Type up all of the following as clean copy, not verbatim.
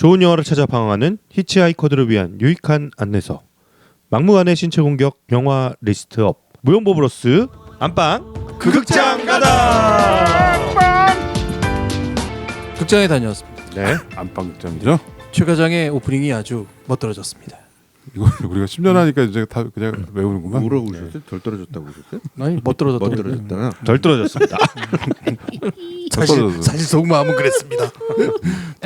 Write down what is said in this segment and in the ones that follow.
좋은 영화를 찾아 방황하는 히치하이커들을 위한 유익한 안내서. 막무가내 신체 공격 영화 리스트업. 무용보브로스 안방 극장 가다. 극장에 다녀왔습니다. 네. 안방극장이죠. 최 과장의 오프닝이 아주 멋들어졌습니다. 이거 우리가 10년 하니까 이제 다 그냥 외우는구만. 뭐라고 그러셨어요? 덜 떨어졌다고 그러셨어요? 아니 멋들어졌다. 떨어졌다. 덜 떨어졌습니다. 사실 속마음은 그랬습니다.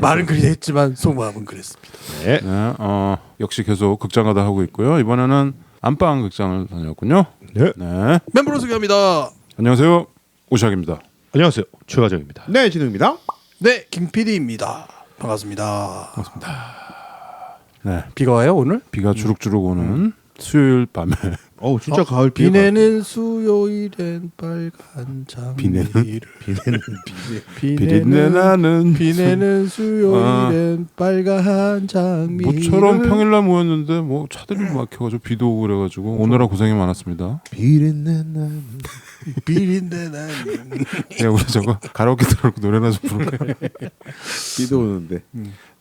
말은 그리 했지만 속마음은 그랬습니다. 네. 네, 역시 계속 극장 가다 하고 있고요. 이번에는 안방 극장을 다녔군요. 네. 네. 멤버로 소개합니다. 안녕하세요. 오시학입니다. 안녕하세요. 최과정입니다. 네, 진우입니다. 네, 김 PD입니다. 반갑습니다. 네. 비가 와요 오늘? 비가 주룩주룩 오는 수요일 밤에 진짜 가을 비. 비내는 수요일엔 빨간 장미를 비린내 나는 비내는 수요일엔 빨간 장미를 모처럼 평일날 모였는데 뭐 차들이 막혀가지고 비도 오고 그래가지고 오느라 고생이 많았습니다. 비린내 나는 비린내 나는 야, 우리 저거 가라오케 들어놓고 노래나 좀 부를까요? 비도 오는데.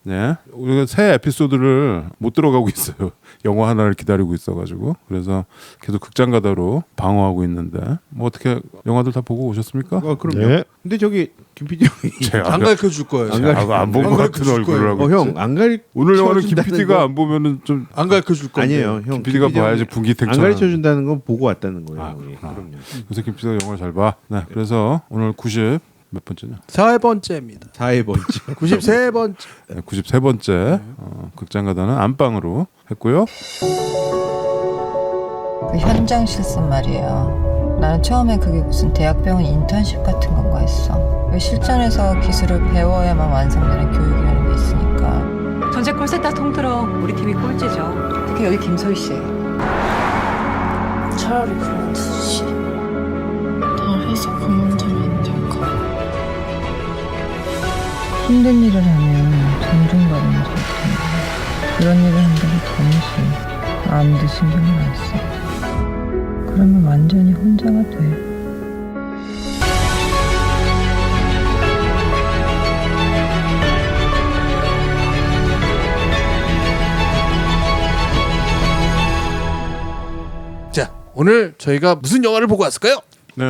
네, 우리가 새 에피소드를 못 들어가고 있어요. 영화 하나를 기다리고 있어가지고 그래서 계속 극장 가다로 방어하고 있는데 뭐 어떻게 영화들 다 보고 오셨습니까? 그럼요. 네. 근데 저기 김 PD 형이 안 가르쳐 줄 거예요. 안본 것 같은 얼굴을 하고 있지. 형 안 가르 오늘 영화는 김 준다는 PD가 거- 안 보면은 좀 안 가르쳐 줄 건데. 아니에요. 형 김 PD가 봐야지 안 분기탱천. 가르쳐 준다는 건 보고 왔다는 거예요. 아, 형이. 그렇구나. 그럼요. 그래서 김 PD가 영화를 잘 봐. 네, 그래서 오늘 90 몇 번째냐? 4번째입니다. 4번째. 93번째. 네, 93번째 극장 가다는 안방으로 했고요. 그 현장 실습 말이에요. 나는 처음에 그게 무슨 대학병원 인턴십 같은 건가 했어. 왜 실전에서 기술을 배워야만 완성되는 교육이라는 게 있으니까. 전체 콜센터 통틀어 우리 팀이 꼴찌죠. 특히 여기 김소희 씨. 차라리 그런 듯이 다 회사 그만두면 될까? 힘든 일을 하면 돈 좀 받으면 될 텐데. 그런 일을 한다고 더 무슨 아무도 신경을 안 써. 그러면 완전히 혼자가 돼. 자, 오늘 저희가 무슨 영화를 보고 왔을까요? 네,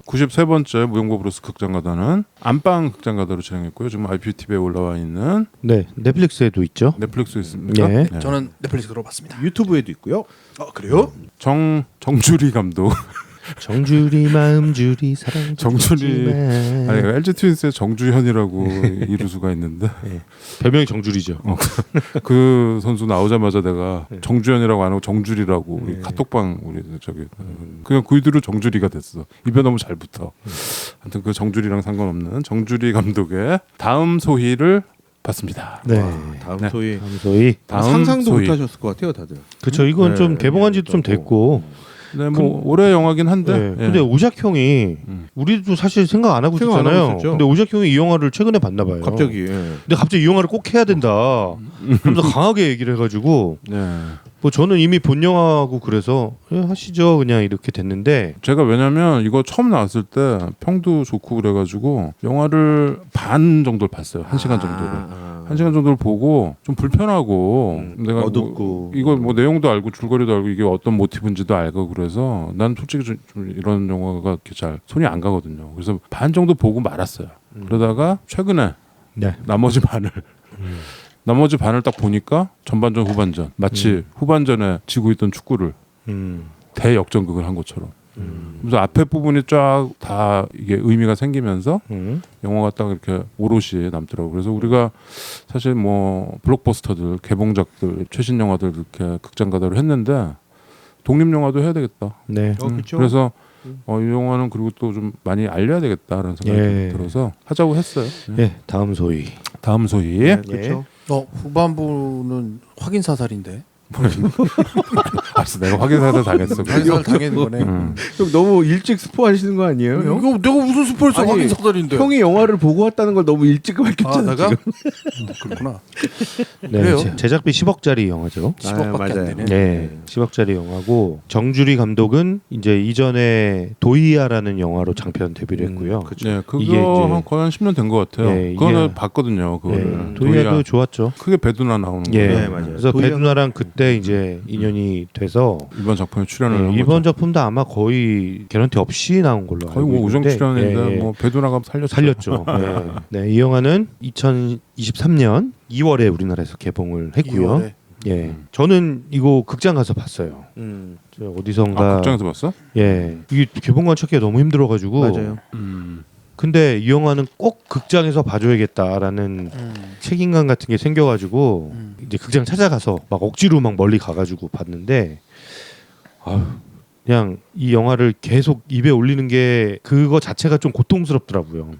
93번째 무용고브로스 극장 가다는 안방 극장 가다로 진행했고요. 지금 IPTV에 올라와 있는 네. 넷플릭스에도 있죠. 넷플릭스에 있습니다. 네. 저는 넷플릭스로 봤습니다. 유튜브에도 있고요. 그래요? 정주리 감독. 정주리 마음주리 사랑 정주리 아니 LG 트윈스의 정주현이라고 이루수가 있는데 별명이 정주리죠. 그 선수 나오자마자 내가 정주현이라고 안 하고 정주리라고 우리 카톡방 우리 저기 그냥 그 뒤로 정주리가 됐어. 입에 너무 잘 붙어. 아무튼 그 정주리랑 상관없는 정주리 감독의 다음 소희를 봤습니다. 네. 다음 네. 소위 감소희. 다음 상상도 소희. 못 하셨을 것 같아요, 다들. 그쵸. 이건 네, 좀 개봉한 지도 좀 네, 됐고. 네, 뭐 올해 영화긴 한데. 네. 예. 근데 오작 형이 우리도 사실 생각 안 하고 생각 안 하고 있었잖아요. 있었죠. 근데 오작 형이 이 영화를 최근에 봤나 봐요. 갑자기. 예. 근데 갑자기 이 영화를 꼭 해야 된다. 하면서 강하게 얘기를 해가지고 네. 뭐 저는 이미 본 영화고 그래서 하시죠 그냥 이렇게 됐는데 제가 왜냐면 이거 처음 나왔을 때 평도 좋고 그래가지고 영화를 반 정도를 봤어요. 1시간 정도를. 1시간 정도를 보고 좀 불편하고 내가 어둡고. 뭐 이거 뭐 내용도 알고 줄거리도 알고 이게 어떤 모티브인지도 알고 그래서 난 솔직히 좀 이런 영화가 이렇게 잘 손이 안 가거든요. 그래서 반 정도 보고 말았어요. 그러다가 최근에 네. 나머지 반을 딱 보니까 전반전 후반전 마치 후반전에 지고 있던 축구를 대역전극을 한 것처럼 그래서 앞에 부분이 쫙 다 이게 의미가 생기면서 영화가 딱 이렇게 오롯이 남더라고요. 그래서 우리가 사실 뭐 블록버스터들 개봉작들 최신 영화들 이렇게 극장 가다로 했는데 독립 영화도 해야 되겠다. 네. 그렇죠. 그래서 이 영화는 그리고 또 좀 많이 알려야 되겠다라는 생각이 예. 들어서 하자고 했어요. 네. 다음 소희. 다음 소희. 그렇죠. 후반부는 확인 사살인데. 알았어, 내가 확인사를 당했어. 확인사를 당한 거네. 음. 형 너무 일찍 스포하시는 거 아니에요? 형? 이거 내가 무슨 스포했어? 아니, 확인사들인데. 형이 영화를 보고 왔다는 걸 너무 일찍 밝혔잖아. 내가? 지금. 그렇구나. 네, 그래요? 제작비 10억짜리 영화죠. 10억밖에 안 되네. 네, 10억짜리 영화고 정주리 감독은 이제 이전에 도이아라는 영화로 장편 데뷔를 했고요. 네, 그거 이게 이제- 거의 한 10년 된 것 같아요. 네, 그거는 이게- 봤거든요. 그거를. 네, 도이아도 좋았죠. 크게 배두나 나오는 예, 거예요. 네, 맞아요. 그래서 도이아가- 배두나랑 그때 이제 인연이 돼서 이번 작품에 출연을 한 이번 거죠. 작품도 아마 거의 개런티 없이 나온 걸로 알고 거의 뭐 우정 있는데, 출연인데 예, 예. 뭐 배두나가 살렸죠. 네. 네, 이 영화는 2023년 2월에 우리나라에서 개봉을 했고요. 2월에. 예, 저는 이거 극장 가서 봤어요. 저 어디선가 극장에서 봤어? 예, 이게 개봉관 찾기가 너무 힘들어가지고 맞아요. 근데 이 영화는 꼭 극장에서 봐줘야겠다라는 책임감 같은 게 생겨가지고 이제 극장 찾아가서 막 억지로 막 멀리 가가지고 봤는데 아유, 그냥 이 영화를 계속 입에 올리는 게 그거 자체가 좀 고통스럽더라고요.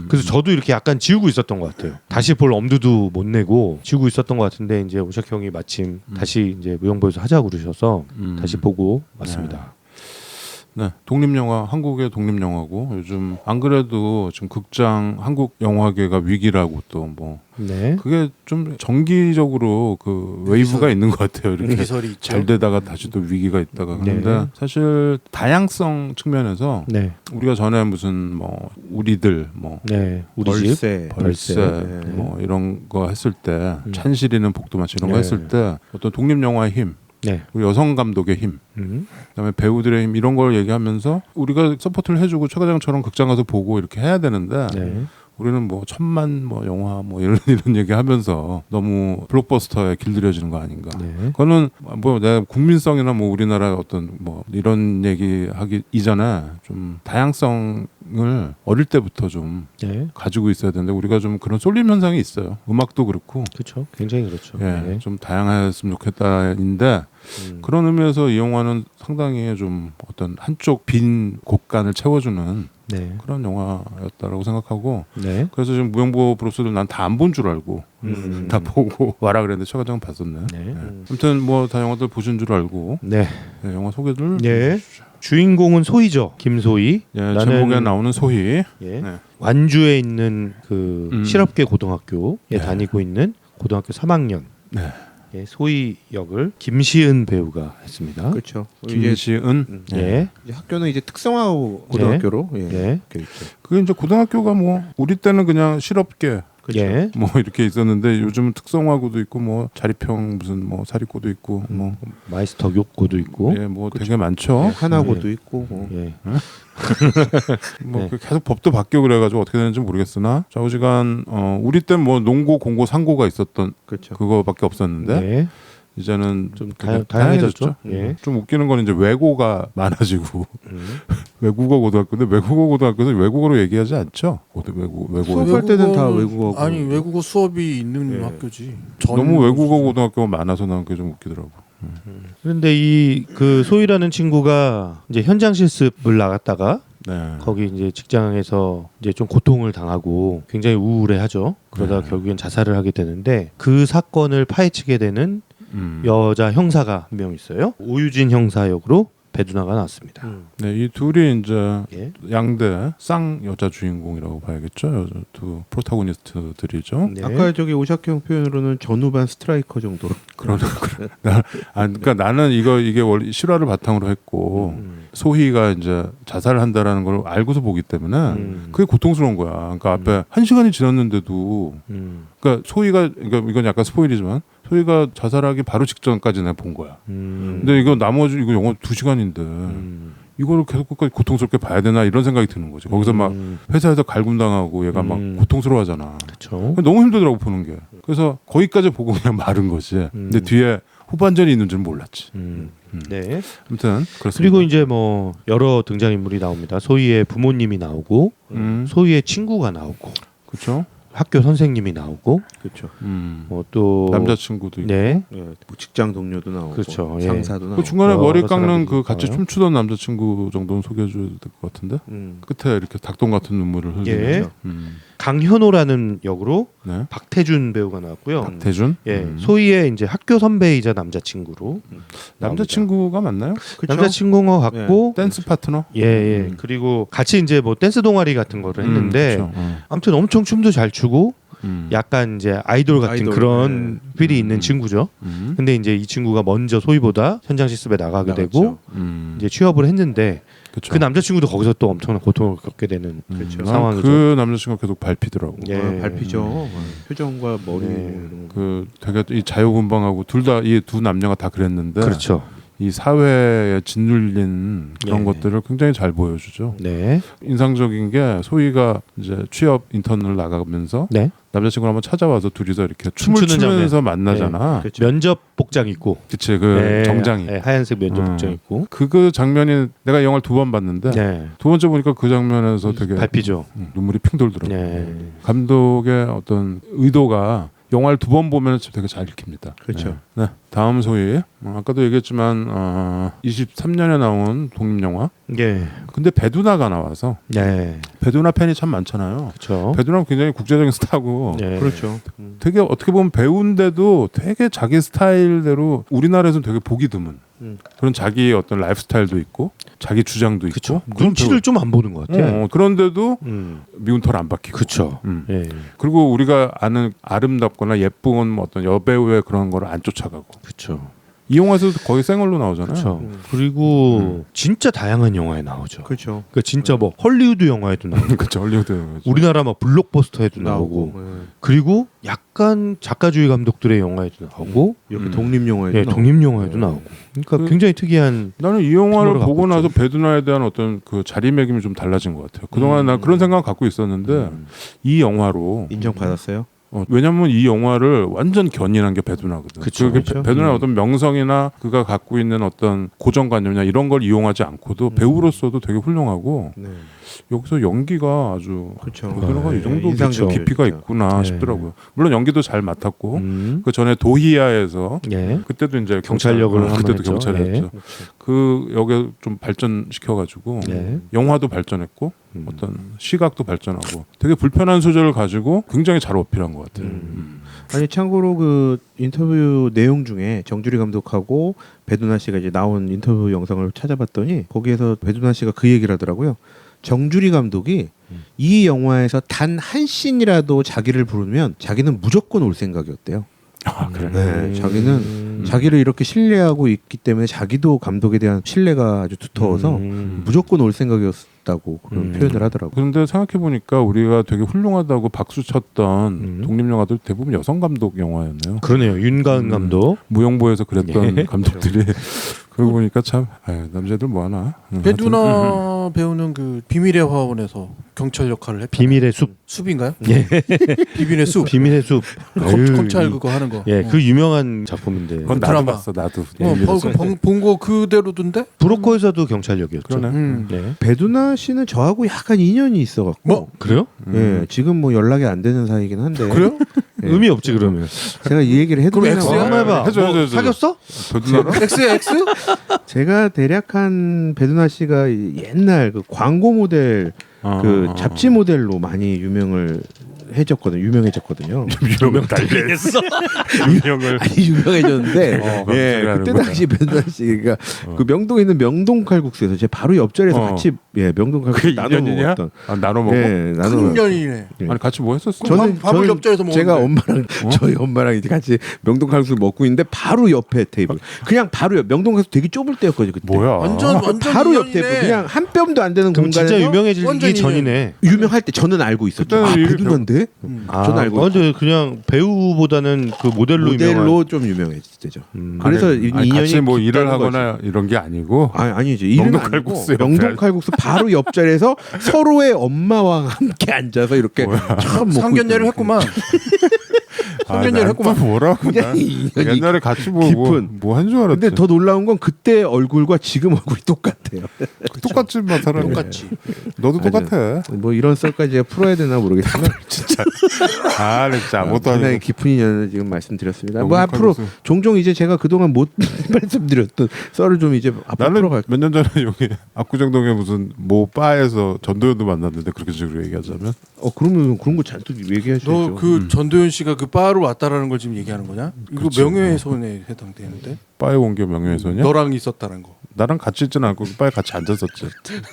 그래서 저도 이렇게 약간 지우고 있었던 것 같아요. 다시 볼 엄두도 못 내고 지우고 있었던 것 같은데 이제 오샥 형이 마침 다시 이제 무용보에서 하자고 그러셔서 다시 보고 왔습니다. 네, 독립영화, 한국의 독립영화고 요즘 안 그래도 지금 극장 한국 영화계가 위기라고 또 뭐 네. 그게 좀 정기적으로 그 웨이브가 있는 것 같아요. 이렇게 개설이 있죠. 잘 되다가 다시 또 위기가 있다가 네. 그런데 사실 다양성 측면에서 네. 우리가 전에 무슨 뭐 우리들 뭐 네. 우리 집. 벌새. 벌새 네. 뭐 이런 거 했을 때 찬실이는 복도마치 이런 거 네. 했을 때 어떤 독립영화의 힘, 네. 우리 여성 감독의 힘, 그다음에 배우들의 힘 이런 걸 얘기하면서 우리가 서포트를 해주고 최 과장처럼 극장 가서 보고 이렇게 해야 되는데 네. 우리는 뭐 천만 뭐 영화 뭐 이런 얘기하면서 너무 블록버스터에 길들여지는 거 아닌가. 네. 그거는 뭐 내가 국민성이나 뭐 우리나라 어떤 뭐 이런 얘기하기 이전에 좀 다양성을 어릴 때부터 좀 네. 가지고 있어야 되는데 우리가 좀 그런 쏠림 현상이 있어요. 음악도 그렇고 그렇죠. 굉장히 그렇죠. 예, 네. 좀 다양했으면 좋겠다인데 그런 의미에서 이 영화는 상당히 좀 어떤 한쪽 빈 곳간을 채워주는 네. 그런 영화였다라고 생각하고 네. 그래서 지금 무용보 브로스를 난 다 안 본 줄 알고 다 보고 와라 그랬는데 최 과장은 봤었네. 네. 아무튼 뭐 다 영화들 보신 줄 알고 네. 네, 영화 소개들 네. 주인공은 소희죠. 김소희. 예, 나는- 제목에 나오는 소희. 예. 네. 완주에 있는 그 실업계 고등학교에 네. 다니고 있는 고등학교 3학년. 네. 예, 소희 역을 김시은 배우가 했습니다. 그렇죠. 이제, 김시은. 예. 이제 학교는 이제 특성화 고등학교로 예. 예. 되어 있죠. 그게 이제 고등학교가 뭐 우리 때는 그냥 실업계 예. 뭐 이렇게 있었는데 요즘은 특성화고도 있고 뭐 자립형 무슨 뭐 사립고도 있고 뭐 마이스터 교고도 있고. 예, 뭐 되게 많죠. 예, 하나고도 있고 뭐. 예. 뭐 네. 계속 법도 바뀌고 그래가지고 어떻게 되는지 모르겠으나 좌우지간 우리 때 뭐 농고, 공고, 상고가 있었던 그렇죠. 그거밖에 없었는데 네. 이제는 좀 되게 다양해졌죠. 예. 좀 웃기는 건 이제 외고가 많아지고 외국어 고등학교인데 외국어 고등학교에서 외국어로 얘기하지 않죠. 외국어 수업할 때는 다 외국어고. 아니 외국어 수업이 있는 예. 학교지. 너무 외국어 고등학교가 많아서 난 그게 좀 웃기더라고. 그런데 이 그 소희라는 친구가 이제 현장 실습을 나갔다가 네. 거기 이제 직장에서 이제 좀 고통을 당하고 굉장히 우울해하죠. 그러다 네. 결국엔 자살을 하게 되는데 그 사건을 파헤치게 되는 여자 형사가 한 명 있어요. 오유진 형사 역으로 배두나가 나왔습니다. 네, 이 둘이 이제 예. 양대 쌍 여자 주인공이라고 봐야겠죠. 두 프로타고니스트들이죠. 네. 아까 저기 오샥형 표현으로는 전후반 스트라이커 정도로. 그러니까 나는 이게 원래 실화를 바탕으로 했고 소희가 이제 자살을 한다라는 걸 알고서 보기 때문에 그게 고통스러운 거야. 그러니까 앞에 1시간이 지났는데도 그러니까 소희가 그러니까 이건 약간 스포일이지만 소희가 자살하기 바로 직전까지 내가 본 거야. 근데 이거 나머지 이거 영화 2시간인데 이거를 계속 끝까지 고통스럽게 봐야 되나 이런 생각이 드는 거지. 거기서 막 회사에서 갈굼당하고 얘가 막 고통스러워하잖아. 그렇죠. 너무 힘들더라고 보는 게. 그래서 거기까지 보고 그냥 마른 거지. 근데 뒤에 후반전이 있는 줄은 몰랐지. 네. 아무튼 그렇습니다. 그리고 이제 뭐 여러 등장 인물이 나옵니다. 소희의 부모님이 나오고 소희의 친구가 나오고 그렇죠. 학교 선생님이 나오고 그렇죠. 뭐 또 남자친구도 있고. 네. 예, 뭐 직장 동료도 나오고 그렇죠. 예. 상사도 나오고. 그 중간에 여러 머리 깎는 사람들이 그 같이 있어요. 춤추던 남자친구 정도는 소개해줘야 될 것 같은데 끝에 이렇게 닭똥 같은 눈물을 흘리면서 예. 강현호라는 역으로 네. 박태준 배우가 나왔고요. 박태준. 예, 소희의 이제 학교 선배이자 남자친구로 남자친구가 맞나요? 그쵸? 남자친구인 것 같고 댄스 파트너. 예, 예. 그리고 같이 이제 뭐 댄스 동아리 같은 거를 했는데 그쵸. 아무튼 엄청 춤도 잘 추고 음. 약간 이제 아이돌 같은 아이돌, 그런 필이 있는 친구죠. 근데 이제 이 친구가 먼저 소희보다 현장 실습에 나가게 나갔죠. 되고 이제 취업을 했는데 그쵸. 그 남자친구도 거기서 또 엄청난 고통을 겪게 되는 그렇죠. 상황이죠. 그 남자친구가 계속 밟히더라고. 예. 밟히죠. 표정과 머리 네. 이런 거. 그 되게 이 자유분방하고 둘 다 이 두 남녀가 다 그랬는데 그렇죠. 이 사회에 짓눌린 그런 예. 것들을 굉장히 잘 보여주죠. 네. 인상적인 게 소희가 이제 취업 인턴을 나가면서 네. 남자친구를 한번 찾아와서 둘이서 이렇게 춤을 춤추는 추면서 만나잖아. 그렇죠. 면접 복장 입고 그치 그 네, 정장이. 네, 하얀색 면접 음. 복장 입고 그 장면이 내가 영화를 2번 봤는데 네. 두 번째 보니까 그 장면에서 되게 밟히죠. 눈물이 핑 돌더라고. 네. 감독의 어떤 의도가 영화를 2번 보면 되게 잘 읽힙니다. 그렇죠. 네. 다음 소위 아까도 얘기했지만 23년에 나온 독립영화. 예. 근데 배두나가 나와서 네. 배두나 팬이 참 많잖아요. 그렇죠. 배두나는 굉장히 국제적인 스타고 네. 그렇죠. 되게 어떻게 보면 배우인데도 되게 자기 스타일대로 우리나라에서는 되게 보기 드문 그런 자기의 어떤 라이프 스타일도 있고 자기 주장도 그렇죠. 있고 그런 눈치를 좀 안 보는 것 같아요. 그런데도 미운 털 안 박히고 그렇죠. 예. 그리고 우리가 아는 아름답거나 예쁜 뭐 어떤 여배우의 그런 거를 안 쫓아가고 그렇죠. 이 영화에서도 거의 생얼로 나오잖아요. 그렇죠. 그리고 진짜 다양한 영화에 나오죠. 그렇죠. 그러니까 진짜 뭐 헐리우드 영화에도 나오고 그렇죠. 헐리우드 우리나라 막 블록버스터에도 나오고 그리고 약간 작가주의 감독들의 영화에도 나오고 이렇게 독립 영화에도 예, 독립 영화에도 나오고. 그러니까 굉장히 특이한 나는 이 영화를 필모를 보고 갖고 나서 배두나에 대한 어떤 그 자리매김이 좀 달라진 것 같아요. 그동안 난 그런 생각 갖고 있었는데 이 영화로 인정받았어요. 왜냐면 이 영화를 완전 견인한 게 배두나거든. 그쵸, 그게 그쵸. 배두나의 어떤 명성이나 그가 갖고 있는 어떤 고정관념이나 이런 걸 이용하지 않고도 배우로서도 되게 훌륭하고 네. 여기서 연기가 아주 그렇죠. 배두나가 이 정도 인상적이죠, 깊이가 진짜. 있구나 네. 싶더라고요. 물론 연기도 잘 맡았고 그 전에 도희아에서 예. 그때도 이제 경찰 역을 한번 그때도 했죠. 경찰이었죠. 예. 그 역에 좀 발전시켜가지고 예. 영화도 발전했고 어떤 시각도 발전하고 되게 불편한 소재를 가지고 굉장히 잘 어필한 것 같아요. 아니 참고로 그 인터뷰 내용 중에 정주리 감독하고 배두나 씨가 이제 나온 인터뷰 영상을 찾아봤더니 거기에서 배두나 씨가 그 얘기를 하더라고요. 정주리 감독이 이 영화에서 단 한 씬이라도 자기를 부르면 자기는 무조건 올 생각이었대요. 아 그래. 네, 자기는 자기를 이렇게 신뢰하고 있기 때문에 자기도 감독에 대한 신뢰가 아주 두터워서 무조건 올 생각이었다고 그런 표현을 하더라고요. 그런데 생각해 보니까 우리가 되게 훌륭하다고 박수 쳤던 독립 영화들 대부분 여성 감독 영화였네요. 그러네요. 윤가은 감독. 무용보에서 그랬던 예. 감독들이 그러고 보니까 참 남자들 뭐 하나. 배두나 배우는 그 비밀의 화원에서 경찰 역할을 했. 비밀의 숲. 숲인가요? 예. 비밀의 숲. 비밀의 숲. 아유, 검찰 그거 하는 거. 예, 그 유명한 작품인데. 그건 나도 드라마. 봤어 나도. 예, 본거 그대로던데? 브로커에서도 경찰 역이었죠. 그러네. 네. 배두나 씨는 저하고 약간 인연이 있어갖고 뭐? 그래요? 예, 지금 뭐 연락이 안 되는 사이긴 한데 그래요? 예. 의미 없지 그러면. 제가 이 얘기를 그럼 해드리면 X야? 한번 해봐. 해줘, 뭐 해줘, 해줘. 사귀었어? 배두나랑 X? 제가 대략 한 배두나 씨가 옛날 그 광고 모델 그 잡지 모델로 많이 유명해졌거든요. 유명 달리했어. 유명을 아니 유명해졌는데 예 그래, 그때 그래. 당시 배두나 씨가 그 명동에 있는 명동 칼국수에서 제 바로 옆자리에서 같이 예 명동 칼국수 나눠 인연이냐? 먹었던 나눠 먹어. 예 나눠 큰 먹- 년이네. 아니 같이 뭐 했었어? 밥을 옆자리에서 먹는데. 제가 엄마랑 저희 엄마랑 이제 같이 명동 칼국수 먹고 있는데 바로 옆에 테이블 그냥 바로 옆 명동 칼국수 되게 좁을 때였거든요 그때 뭐야? 완전 바로 옆 인연이네. 테이블 그냥 한 뼘도 안 되는 그럼 공간에서 진짜 유명해지기 완전히 전이네. 유명할 때 저는 알고 있었죠. 아 그때는 배두나인데 저는 알고 완전 그냥 배우보다는 그 모델로 유명한. 모델로 좀 유명해지죠. 음. 그래서 아니, 인연이 같이 뭐 일을 깊다는 하거나 이런 게 아니고 아니죠. 일은 명동 아니고 칼국수 옆에 명동 칼국수 바로 옆자리에서 서로의 엄마와 함께 앉아서 이렇게 참 먹고 상견례를 있던 했구만. 상견례를 난 했구만. 또 뭐라고 그냥 난 인연이 옛날에 같이 깊은. 뭐한 줄 알았지. 근데 더 놀라운 건 그때 얼굴과 지금 얼굴이 똑같아. 같아요. 똑같지 뭐 사람이. 똑같지. 너도 맞아요. 똑같아. 뭐 이런 썰까지 제가 풀어야 되나 모르겠지만 진짜. 아, 진짜 아무것도 상당히 아니고. 깊은 인연을 지금 말씀드렸습니다. 뭐 너무 앞으로 칼국수. 종종 이제 제가 그동안 못 말씀드렸던 썰을 좀 이제 앞으로 나는 풀어갈. 몇 년 전에 여기 압구정동에 무슨 모 바에서 전도연도 만났는데 그렇게 식으로 얘기하자면 그러면 그런 거 잔뜩 얘기하셔야죠. 너 그 전도연 씨가 그 바로 왔다라는 걸 지금 얘기하는 거냐? 이거 그렇죠. 명예훼손에 해당되는데. 바에 온 게 명예훼손이야? 너랑 있었다는 거. 나랑 같이 있지는 않고 바에 같이 앉았었지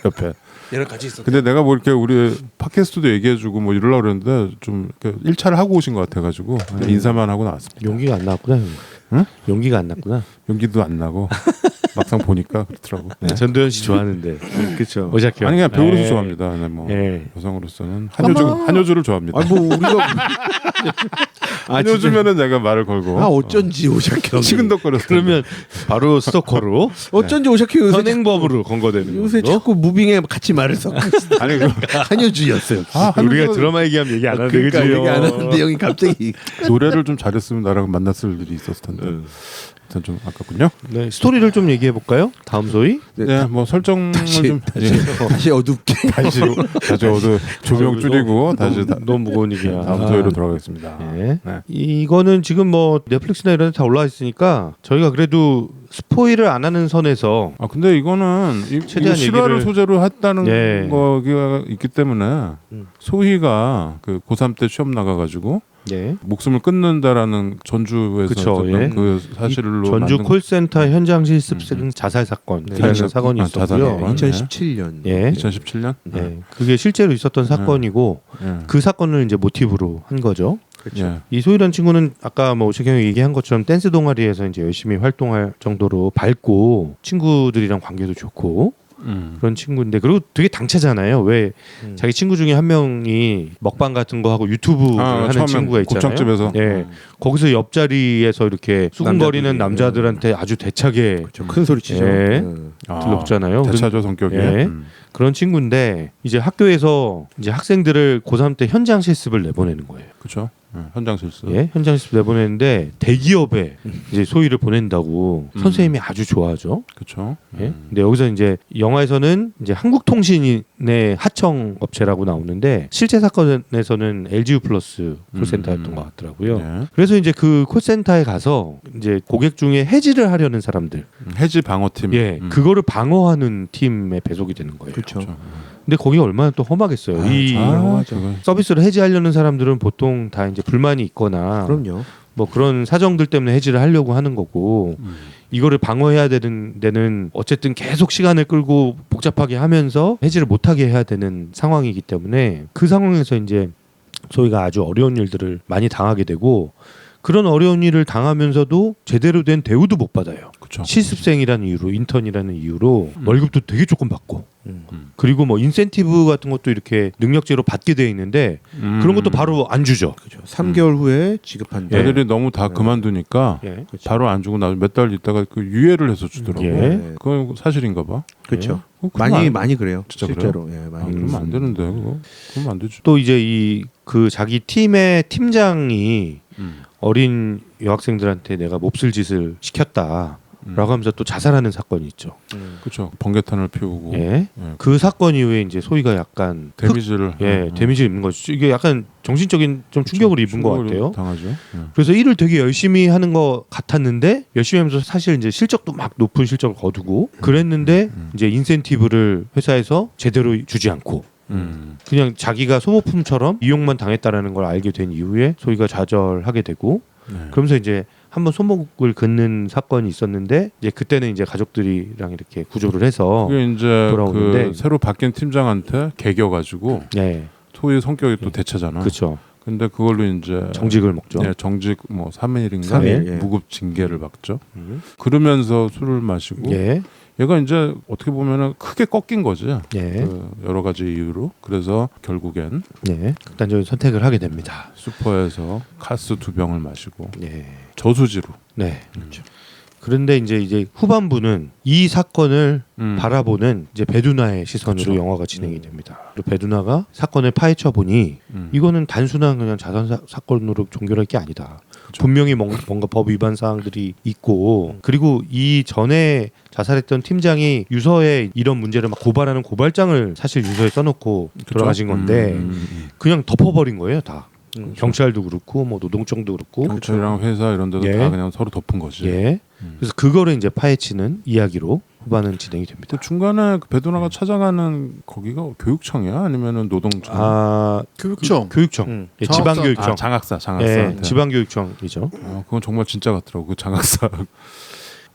옆에. 얘랑 같이 있었. 근데 내가 뭐 이렇게 우리 팟캐스트도 얘기해주고 뭐 이러려고 그랬는데 좀 이렇게 1차를 하고 오신 것 같아가지고 인사만 하고 나왔습니다. 용기가 안 나왔구나. 형. 응? 용기가 안 났구나. 연기도 안 나고 막상 보니까 그렇더라고. 네. 전도연 씨 좋아하는데. 그렇죠. 오작형. 아니 그냥 배우로서 예. 좋아합니다. 네, 뭐 예. 여성으로서는 한효주를 좋아합니다. 뭐 우리가 한효주면은 내가 말을 걸고 어쩐지 오샥형 치근덕거렸어. 그러면 바로 스토커로 어쩐지 오샥형 요새 현행범으로 건거되는 요새 거죠. 자꾸 무빙에 같이 말을 섞고 아니 그 한효주였어요. 우리가 드라마 얘기하면 얘기 안 하는데 그러니까 그죠? 얘기 안 하는데 형이 갑자기 노래를 좀 잘했으면 나랑 만났을 일이 있었을 텐데. 일단 좀 아깝군요. 네, 스토리를 좀 얘기해 볼까요? 다음 소위. 네, 뭐 설정을 좀 다시 어둡게 다시 어두 조명 줄이고 다시 너무 무거운 얘기야. 다음 소위로 돌아가겠습니다. 네. 네. 이거는 지금 뭐 넷플릭스나 이런 데 다 올라와 있으니까 저희가 그래도 스포일을 안 하는 선에서 아 근데 이거는 최대한 이거 실화를 얘기를- 소재로 했다는 예. 거가 있기 때문에 소희가 그 고3 때 시험 나가가지고 예. 목숨을 끊는다라는 전주에서 그쵸, 있었던 예. 그 사실로 전주 만든 콜센터 현장 실습생 자살 사건이라는 네. 사건이 아, 자살 있었고요. 사건. 2017년 예. 2017년. 네. 그게 실제로 있었던 사건이고 예. 그 사건을 이제 모티브로 한 거죠. 예. 이 소희라는 친구는 아까 뭐 오식형이 얘기한 것처럼 댄스 동아리에서 이제 열심히 활동할 정도로 밝고 친구들이랑 관계도 좋고 그런 친구인데 그리고 되게 당차잖아요. 왜 자기 친구 중에 한 명이 먹방 같은 거 하고 유튜브 하는 처음엔 친구가 있잖아요. 곱창집에서 예. 거기서 옆자리에서 이렇게 수군거리는 남자들이, 남자들한테 아주 대차게 큰 소리 치죠. 예. 아, 들럽잖아요. 대차죠 성격이. 예. 그런 친구인데 이제 학교에서 이제 학생들을 고3 때 현장 실습을 내보내는 거예요. 그렇죠. 현장 실습. 예, 현장 실습 내보내는데 대기업에 이제 소위를 보낸다고 선생님이 아주 좋아하죠. 그렇죠. 예. 근데 여기서 이제 영화에서는 이제 한국통신의 하청 업체라고 나오는데 실제 사건에서는 LGU 플러스 콜센터였던 것 같더라고요. 예. 그래서 이제 그 콜센터에 가서 이제 고객 중에 해지를 하려는 사람들, 해지 방어팀. 예, 그거를 방어하는 팀에 배속이 되는 거예요. 그렇죠. 근데 거기가 얼마나 또 험하겠어요. 이 그거. 서비스를 해지하려는 사람들은 보통 다 이제 불만이 있거나 그럼요. 뭐 그런 사정들 때문에 해지를 하려고 하는 거고 이거를 방어해야 되는 데는 어쨌든 계속 시간을 끌고 복잡하게 하면서 해지를 못하게 해야 되는 상황이기 때문에 그 상황에서 이제 소희가 아주 어려운 일들을 많이 당하게 되고 그런 어려운 일을 당하면서도 제대로 된 대우도 못 받아요. 그렇죠. 실습생이라는 이유로 인턴이라는 이유로 월급도 되게 조금 받고 그리고 뭐 인센티브 같은 것도 이렇게 능력제로 받게 돼 있는데 그런 것도 바로 안 주죠. 그렇죠. 3개월 후에 지급한다. 애들이 너무 다 그만두니까 예. 바로 안 주고 나중에 몇 달 있다가 그 유예를 해서 주더라고. 예. 그건 사실인가 봐. 그렇죠. 그러면 많이 그래요. 진짜 실제로. 예, 많이. 그러면 안 되는데 그거. 그러면 안 되지. 또 이제 이 그 자기 팀의 팀장이 어린 여학생들한테 내가 몹쓸 짓을 시켰다라고 하면서 또 자살하는 사건이 있죠. 그렇죠. 번개탄을 피우고 예. 예. 그 사건 이후에 이제 소희가 약간 데미지를 데미지 입는 거죠. 이게 약간 정신적인 좀 충격을 입은 것 같아요. 당하죠. 예. 그래서 일을 되게 열심히 하는 것 같았는데 열심히 하면서 사실 이제 실적도 막 높은 실적을 거두고 그랬는데 이제 인센티브를 회사에서 제대로 주지 않고 그냥 자기가 소모품처럼 이용만 당했다라는 걸 알게 된 이후에 소희가 좌절하게 되고 그러면서 이제 한번 손목을 긋는 사건이 있었는데 이제 그때는 이제 가족들이랑 이렇게 구조를 해서 그게 이제 돌아오는데 그 새로 바뀐 팀장한테 개겨가지고 네, 소위 성격이 또 대체잖아. 그렇죠. 근데 그걸로 이제 정직을 먹죠. 네, 정직 뭐 3일인가 3일, 예. 무급 징계를 받죠. 그러면서 술을 마시고 예, 얘가 이제 어떻게 보면은 크게 꺾인 거지. 예, 그 여러 가지 이유로. 그래서 결국엔 예. 극단적인 선택을 하게 됩니다. 슈퍼에서 카스 2병을 마시고 예, 저수지로 네. 그런데 이제 후반부는 이 사건을 바라보는 이제 배두나의 시선으로 그쵸. 영화가 진행이 됩니다. 그리고 배두나가 사건을 파헤쳐 보니 이거는 단순한 그냥 자살 사건으로 종결할 게 아니다. 그쵸. 분명히 뭔가 법 위반 사항들이 있고 그리고 이 전에 자살했던 팀장이 유서에 이런 문제를 막 고발하는 고발장을 사실 유서에 써놓고 돌아가신 건데 그냥 덮어버린 거예요 다. 경찰도 그렇고 뭐 노동청도 그렇고 경찰이랑 회사 이런 데도 예. 다 그냥 서로 덮은 거지. 예. 그래서 그거를 이제 파헤치는 이야기로 후반은 진행이 됩니다. 그 중간에 그 배두나가 찾아가는 거기가 교육청이야 아니면은 노동청? 아 교육청. 교육청, 예, 장학사. 지방교육청, 장학사. 예, 지방교육청이죠. 그건 정말 진짜 같더라고. 그 장학사.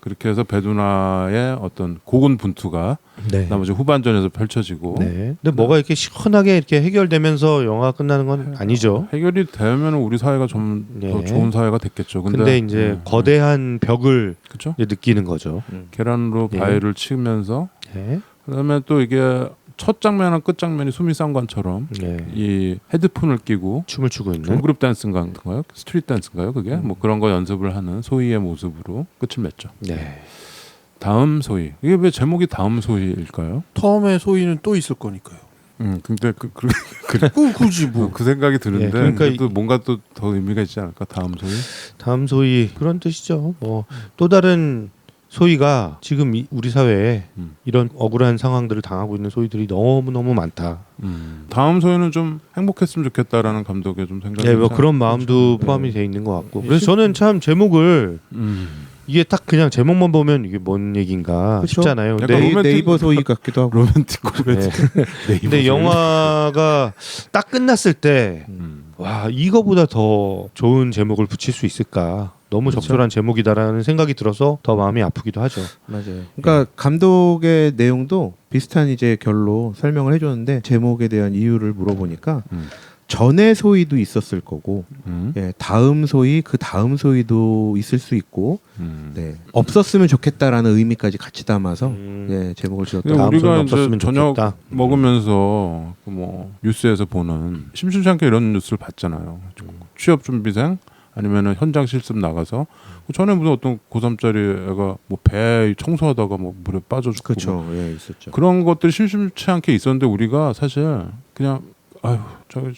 그렇게 해서 배두나의 어떤 고군분투가 네. 나머지 후반전에서 펼쳐지고 네. 근데 뭐가 이렇게 시원하게 이렇게 해결되면서 영화가 끝나는 건 아니죠. 해결이 되면 우리 사회가 좀 더 네. 좋은 사회가 됐겠죠. 근데 이제 거대한 벽을 그렇죠. 이제 느끼는 거죠. 계란으로 예. 바위를 치면서 네. 그다음에 또 이게 첫 장면과 끝 장면이 수미상관처럼 네. 이 헤드폰을 끼고 춤을 추고 있는. 그룹 댄스인가요? 스트릿 댄스인가요? 그게 뭐 그런 거 연습을 하는 소희의 모습으로 끝을 맺죠. 네. 다음 소희. 이게 왜 제목이 다음 소희일까요? 텀의 소위는 또 있을 거니까요. 근데 굳이 뭐. 그 생각이 드는데 예, 그러니까 그래도 뭔가 또 더 의미가 있지 않을까? 다음 소희. 다음 소위 그런 뜻이죠. 뭐 또 다른 소위가 지금 우리 사회에 이런 억울한 상황들을 당하고 있는 소위들이 너무 많다. 다음 소희는 좀 행복했으면 좋겠다라는 감독의 좀 생각이. 네, 뭐 그런 마음도 포함이 돼 있는 것 같고. 그래서 저는 참 제목을 이게 딱 그냥 제목만 보면 이게 뭔 얘기인가 그쵸? 싶잖아요. 약간 근데 로맨틱- 네이버 소위 같기도 하고. 로맨틱 코미디. 네. 근데 영화가 딱 끝났을 때 와 이거보다 더 좋은 제목을 붙일 수 있을까? 너무 그렇죠. 적절한 제목이다라는 생각이 들어서 더 마음이 아프기도 하죠. 맞아요. 그러니까 감독의 내용도 비슷한 이제 결로 설명을 해줬는데 제목에 대한 이유를 물어보니까 전에 소위도 있었을 거고, 예, 다음 소위, 그 다음 소위도 있을 수 있고, 네, 없었으면 좋겠다라는 의미까지 같이 담아서 예, 제목을 지었다. 근데 다음 우리가 소리는 이제 없었으면 저녁 좋겠다. 먹으면서 그뭐 뉴스에서 보는 심심치 않게 이런 뉴스를 봤잖아요. 취업 준비생 아니면은 현장 실습 나가서 전에 무슨 어떤 고3짜리 애가 뭐 배 청소하다가 뭐 물에 빠져 죽고 그렇죠, 예, 있었죠. 그런 것들이 심심치 않게 있었는데 우리가 사실 그냥 아유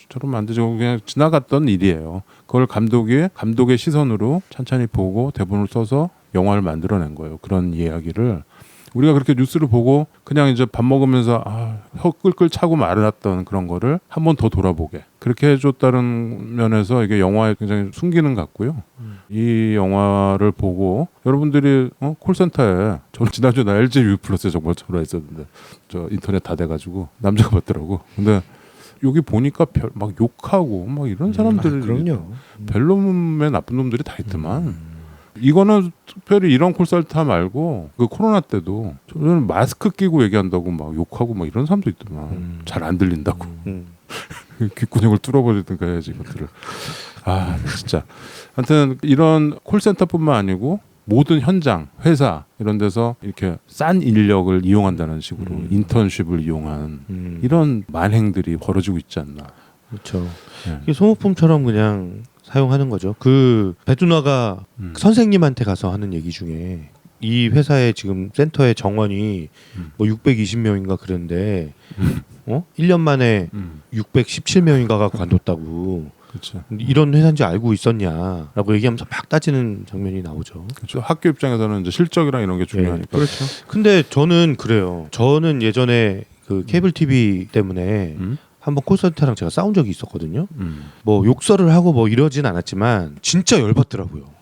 저러면 안 되죠 그냥 지나갔던 일이에요. 그걸 감독의 시선으로 찬찬히 보고 대본을 써서 영화를 만들어낸 거예요. 그런 이야기를 우리가 그렇게 뉴스를 보고 그냥 이제 밥 먹으면서 혀 끌끌 차고 말았던 그런 거를 한 번 더 돌아보게 그렇게 해줬다는 면에서 이게 영화에 굉장히 순기능 같고요. 이 영화를 보고 여러분들이 콜센터에 저는 지난주에 나 LG U 플러스에 정말 전화했었는데 저 인터넷 다 돼가지고 남자가 받더라고. 근데 여기 보니까 막 욕하고 막 이런 사람들이 그럼요. 별놈의 나쁜 놈들이 다 있더만. 이거는 특별히 이런 콜센터 말고 그 코로나 때도 저는 마스크 끼고 얘기한다고 막 욕하고 막 이런 사람도 있더만. 잘 안 들린다고. 귓구녕을 뚫어버리든가 해야지 이것들을. 진짜. 하여튼 이런 콜센터뿐만 아니고 모든 현장, 회사 이런 데서 이렇게 싼 인력을 이용한다는 식으로 인턴십을 이용한 이런 만행들이 벌어지고 있지 않나. 그렇죠. 네. 이게 소모품처럼 그냥 사용하는 거죠. 그 배두나가 선생님한테 가서 하는 얘기 중에 이 회사의 지금 센터의 정원이 뭐 620명인가 그런데 1년 만에 617명인가가 관뒀다고. 그렇죠. 이런 회사인지 알고 있었냐라고 얘기하면서 막 따지는 장면이 나오죠. 그렇죠. 학교 입장에서는 이제 실적이랑 이런 게 중요하니까. 그렇죠. 근데 저는 그래요. 저는 예전에 그 케이블 TV 때문에 한번 콜센터랑 제가 싸운 적이 있었거든요. 뭐 욕설을 하고 뭐 이러진 않았지만 진짜 열받더라고요.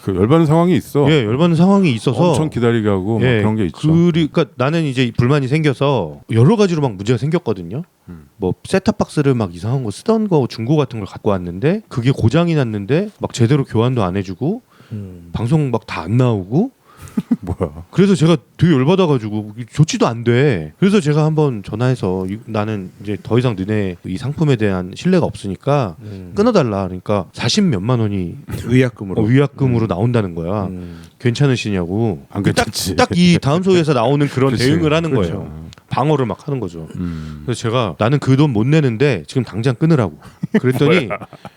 그 열받는 상황이 있어. 예, 열받는 상황이 있어서 엄청 기다리게 하고 막 그런 게 있죠. 그러니까 나는 이제 불만이 생겨서 여러 가지로 막 문제가 생겼거든요. 뭐 셋탑박스를 막 이상한 거 쓰던 거 중고 같은 걸 갖고 왔는데 그게 고장이 났는데 막 제대로 교환도 안 해주고 방송 막 다 안 나오고 뭐야? 그래서 제가 되게 열받아가지고 조치도 안 돼. 그래서 제가 한번 전화해서 나는 이제 더 이상 너네 이 상품에 대한 신뢰가 없으니까 끊어달라. 그러니까 40몇만 원이 의약금으로. 위약금으로 나온다는 거야. 괜찮으시냐고. 안 괜찮지. 딱 이 다음 소위에서 나오는 그런 그치. 대응을 하는 그렇죠. 거예요. 방어를 막 하는 거죠. 그래서 제가 나는 그 돈 못 내는데 지금 당장 끊으라고. 그랬더니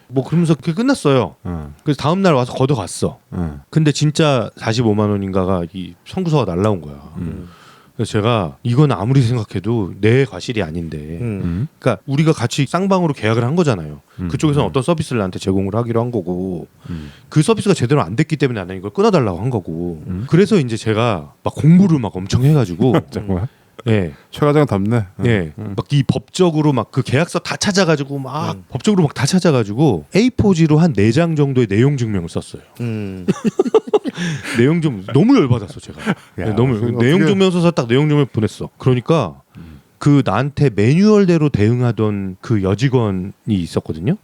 뭐 그러면서 그게 끝났어요. 그래서 다음 날 와서 걷어갔어. 근데 진짜 45만 원인가가 이 청구서가 날라온 거야. 그래서 제가 이건 아무리 생각해도 내 과실이 아닌데, 그러니까 우리가 같이 쌍방으로 계약을 한 거잖아요. 그쪽에서는 어떤 서비스를 나한테 제공을 하기로 한 거고, 그 서비스가 제대로 안 됐기 때문에 나는 이걸 끊어달라고 한 거고. 그래서 이제 제가 막 공부를 막 엄청 해가지고, 정말 예, 최 과장 답네. 예, 막 이 법적으로 막 그 계약서 다 찾아가지고 막 법적으로 막 다 찾아가지고 A4지로 한 4장 정도의 내용 증명을 썼어요. 내용 좀 너무 열받았어 제가. 네, 너무 내용 증명 써서 딱 내용 증명 보냈어. 그러니까 그 나한테 매뉴얼대로 대응하던 그 여직원이 있었거든요.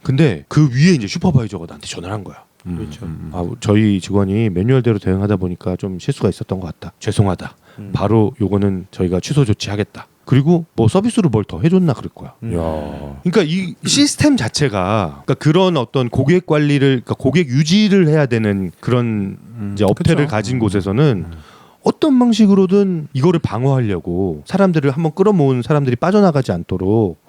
근데 그 위에 이제 슈퍼바이저가 나한테 전화를 한 거야. 그렇죠. 아, 저희 직원이 매뉴얼대로 대응하다 보니까 좀 실수가 있었던 것 같다. 죄송하다. 바로 요거는 저희가 취소 조치하겠다. 그리고 뭐 서비스로 뭘 더 해줬나 그럴 거야. 야. 그러니까 이 시스템 자체가 그러니까 그런 어떤 고객 관리를 그러니까 고객 유지를 해야 되는 그런 이제 업태를 그쵸. 가진 곳에서는 어떤 방식으로든 이거를 방어하려고 사람들을 한번 끌어모은 사람들이 빠져나가지 않도록.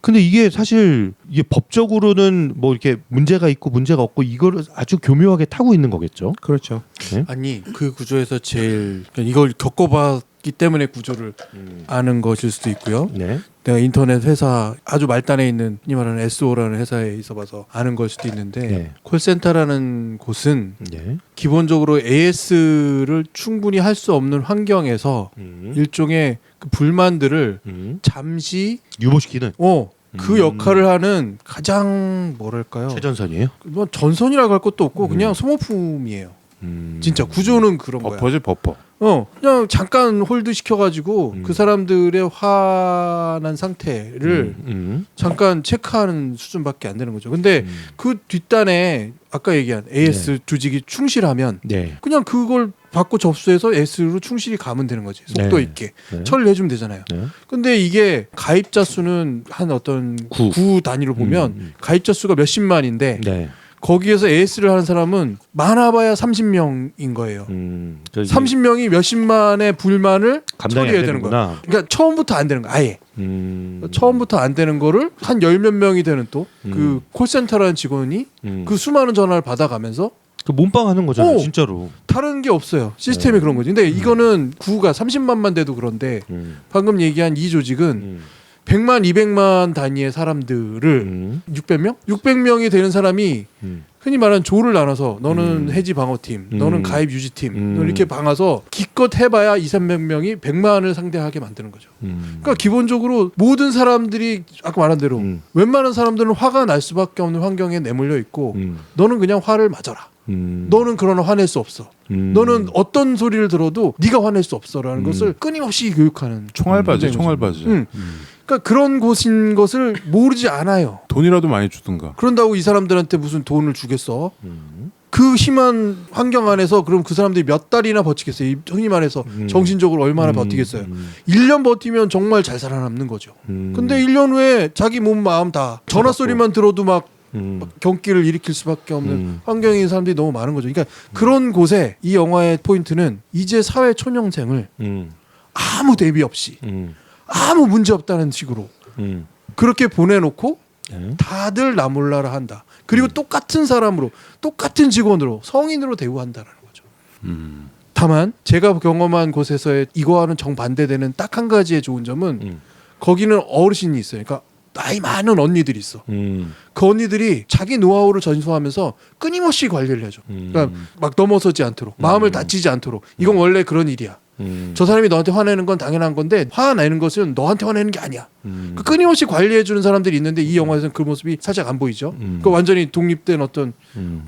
근데 이게 사실 이게 법적으로는 뭐 이렇게 문제가 있고 문제가 없고 이거를 아주 교묘하게 타고 있는 거겠죠. 그렇죠. 아니 그 구조에서 제일 그러니까 이걸 겪어봤기 때문에 구조를 아는 것일 수도 있고요. 네. 내가 인터넷 회사 아주 말단에 있는 이 말하는 SO라는 회사에 있어봐서 아는 걸 수도 있는데 네. 콜센터라는 곳은 네. 기본적으로 AS를 충분히 할 수 없는 환경에서 일종의 그 불만들을 잠시 유보시키는 그 역할을 하는 가장 뭐랄까요? 최전선이에요. 뭐 전선이라고 할 것도 없고 그냥 소모품이에요. 진짜 구조는 그런 거야. 버퍼지 버퍼. 그냥 잠깐 홀드 시켜가지고 그 사람들의 화난 상태를 잠깐 체크하는 수준밖에 안 되는 거죠. 근데 그 뒷단에 아까 얘기한 AS 조직이 충실하면 네. 그냥 그걸 받고 접수해서 S로 충실히 가면 되는 거지. 속도 네. 있게 네. 처리를 해주면 되잖아요. 네. 근데 이게 가입자 수는 한 어떤 구 단위로 보면 가입자 수가 몇십만인데 네. 거기에서 AS를 하는 사람은 많아봐야 30명인 거예요. 30명이 몇십만의 불만을 감당이 처리해야 안 되는 거야. 되는구나. 그러니까 처음부터 안 되는 거야. 아예. 처음부터 안 되는 거를 한 10몇 명이 되는 또 그 콜센터라는 직원이 그 수많은 전화를 받아가면서 그 몸빵하는 거잖아요, 오! 진짜로. 다른 게 없어요. 시스템이 그런 거지. 근데 이거는 구가 30만만 돼도 그런데 방금 얘기한 이 조직은 100만, 200만 단위의 사람들을 600명? 600명이 되는 사람이 흔히 말하는 조를 나눠서 너는 해지 방어팀, 너는 가입 유지팀 너는 이렇게 방아서 기껏 해봐야 200~300명이 100만을 상대하게 만드는 거죠. 그러니까 기본적으로 모든 사람들이 아까 말한 대로 웬만한 사람들은 화가 날 수밖에 없는 환경에 내몰려 있고 너는 그냥 화를 맞아라. 너는 그러나 화낼 수 없어. 너는 어떤 소리를 들어도 네가 화낼 수 없어라는 것을 끊임없이 교육하는 총알바지, 총알바지. 그러니까 그런 곳인 것을 모르지 않아요. 돈이라도 많이 주든가. 그런다고 이 사람들한테 무슨 돈을 주겠어? 그 심한 환경 안에서 그럼 그 사람들이 몇 달이나 버티겠어요? 흔히 말해서 정신적으로 얼마나 버티겠어요? 1년 버티면 정말 잘 살아남는 거죠. 근데 1년 후에 자기 몸 마음 다 전화 소리만 들어도 막 경기를 일으킬 수밖에 없는 환경인 사람들이 너무 많은 거죠. 그러니까 그런 곳에 이 영화의 포인트는 이제 사회 초년생을 아무 대비 없이 아무 문제 없다는 식으로 그렇게 보내놓고 다들 나 몰라라 한다. 그리고 똑같은 사람으로 똑같은 직원으로 성인으로 대우한다라는 거죠. 다만 제가 경험한 곳에서의 이거와는 정반대되는 딱 한 가지의 좋은 점은 거기는 어르신이 있어요. 그러니까 나이 많은 언니들이 있어. 그 언니들이 자기 노하우를 전수하면서 끊임없이 관리를 해줘. 그러니까 막 넘어서지 않도록 마음을 다치지 않도록 이건 원래 그런 일이야. 저 사람이 너한테 화내는 건 당연한 건데 화내는 것은 너한테 화내는 게 아니야. 그 끊임없이 관리해주는 사람들이 있는데 이 영화에서는 그 모습이 살짝 안 보이죠. 그 완전히 독립된 어떤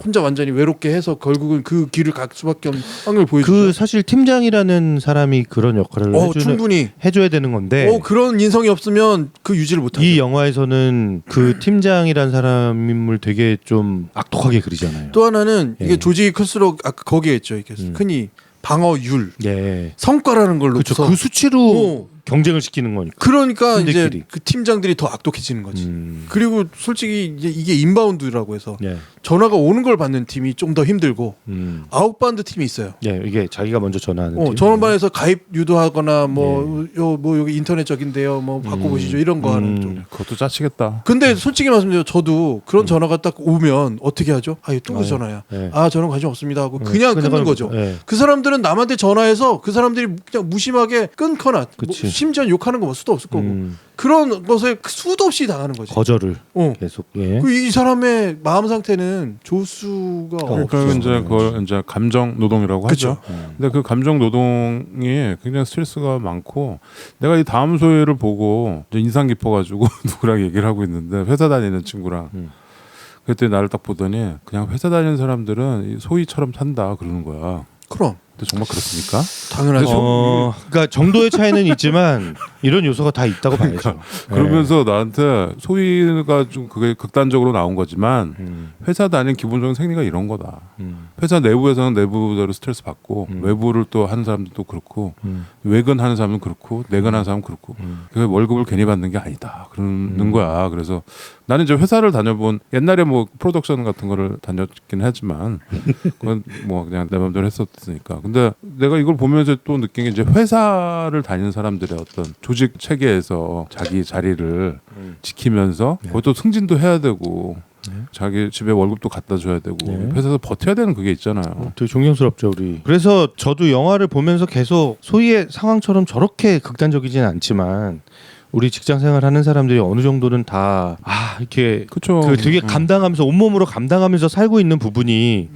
혼자 완전히 외롭게 해서 결국은 그 길을 갈 수밖에 없는 환경을 보여주죠. 그 사실 팀장이라는 사람이 그런 역할을 충분히 해줘야 되는 건데 그런 인성이 없으면 그 유지를 못하죠. 이 영화에서는 그 팀장이란 사람 인물 되게 좀 악독하게 그리잖아요. 또 하나는 이게 예. 조직이 클수록 아까 거기에 있죠. 이게 흔히 방어율, 예. 성과라는 걸로 그렇죠. 그 수치로 경쟁을 시키는 거니까. 그러니까 팀들끼리. 이제 그 팀장들이 더 악독해지는 거지. 그리고 솔직히 이제 이게 인바운드라고 해서 예. 전화가 오는 걸 받는 팀이 좀 더 힘들고 아웃바운드 팀이 있어요. 예, 이게 자기가 먼저 전화하는 팀. 전원반에서 가입 유도하거나 뭐 여기 인터넷적인데요. 뭐 바꿔보시죠 이런 거 하는 쪽. 그것도 짜치겠다. 근데 솔직히 말씀드려 저도 그런 전화가 딱 오면 어떻게 하죠? 아 이거 누구 전화야? 네. 아 저는 관심 없습니다 하고 그냥 끊는 거죠. 네. 그 사람들은 남한테 전화해서 그 사람들이 그냥 무심하게 끊거나 뭐 그치. 심지어 욕하는 거 뭐 수도 없을 거고 그런 것에 수도 없이 당하는 거지. 거절을 어. 계속. 예. 이 사람의 마음 상태는 조수가 그러니까 없어. 이제 그걸 이제 감정 노동이라고 하죠. 근데 그 감정 노동이 굉장히 스트레스가 많고 내가 이 다음 소회를 보고 이제 인상 깊어가지고 누구랑 얘기를 하고 있는데 회사 다니는 친구랑 그때 나를 딱 보더니 그냥 회사 다니는 사람들은 이 소희처럼 산다 그러는 거야. 그럼 근데 정말 그렇습니까? 당연하죠. 그러니까 정도의 차이는 있지만 이런 요소가 다 있다고 봐야죠. 그러면서 나한테 소희가 좀 그게 극단적으로 나온 거지만 회사 다니는 기본적인 생리가 이런 거다. 회사 내부에서는 내부대로 스트레스 받고 외부를 또 하는 사람들도 그렇고 외근하는 사람은 그렇고 내근하는 사람은 그렇고 그 월급을 괜히 받는 게 아니다 그러는 거야. 그래서 나는 이제 회사를 다녀본 옛날에 뭐 프로덕션 같은 거를 다녔긴 하지만 그건 뭐 그냥 내 맘대로 했었으니까. 근데 내가 이걸 보면서 또 느낀 게 이제 회사를 다니는 사람들의 어떤 조직 체계에서 자기 자리를 지키면서 그것도 승진도 해야 되고 자기 집에 월급도 갖다 줘야 되고 회사에서 버텨야 되는 그게 있잖아요. 되게 존경스럽죠 우리. 그래서 저도 영화를 보면서 계속 소희의 상황처럼 저렇게 극단적이진 않지만 우리 직장 생활하는 사람들이 어느 정도는 다 이렇게 그렇죠. 그 되게 감당하면서 온몸으로 감당하면서 살고 있는 부분이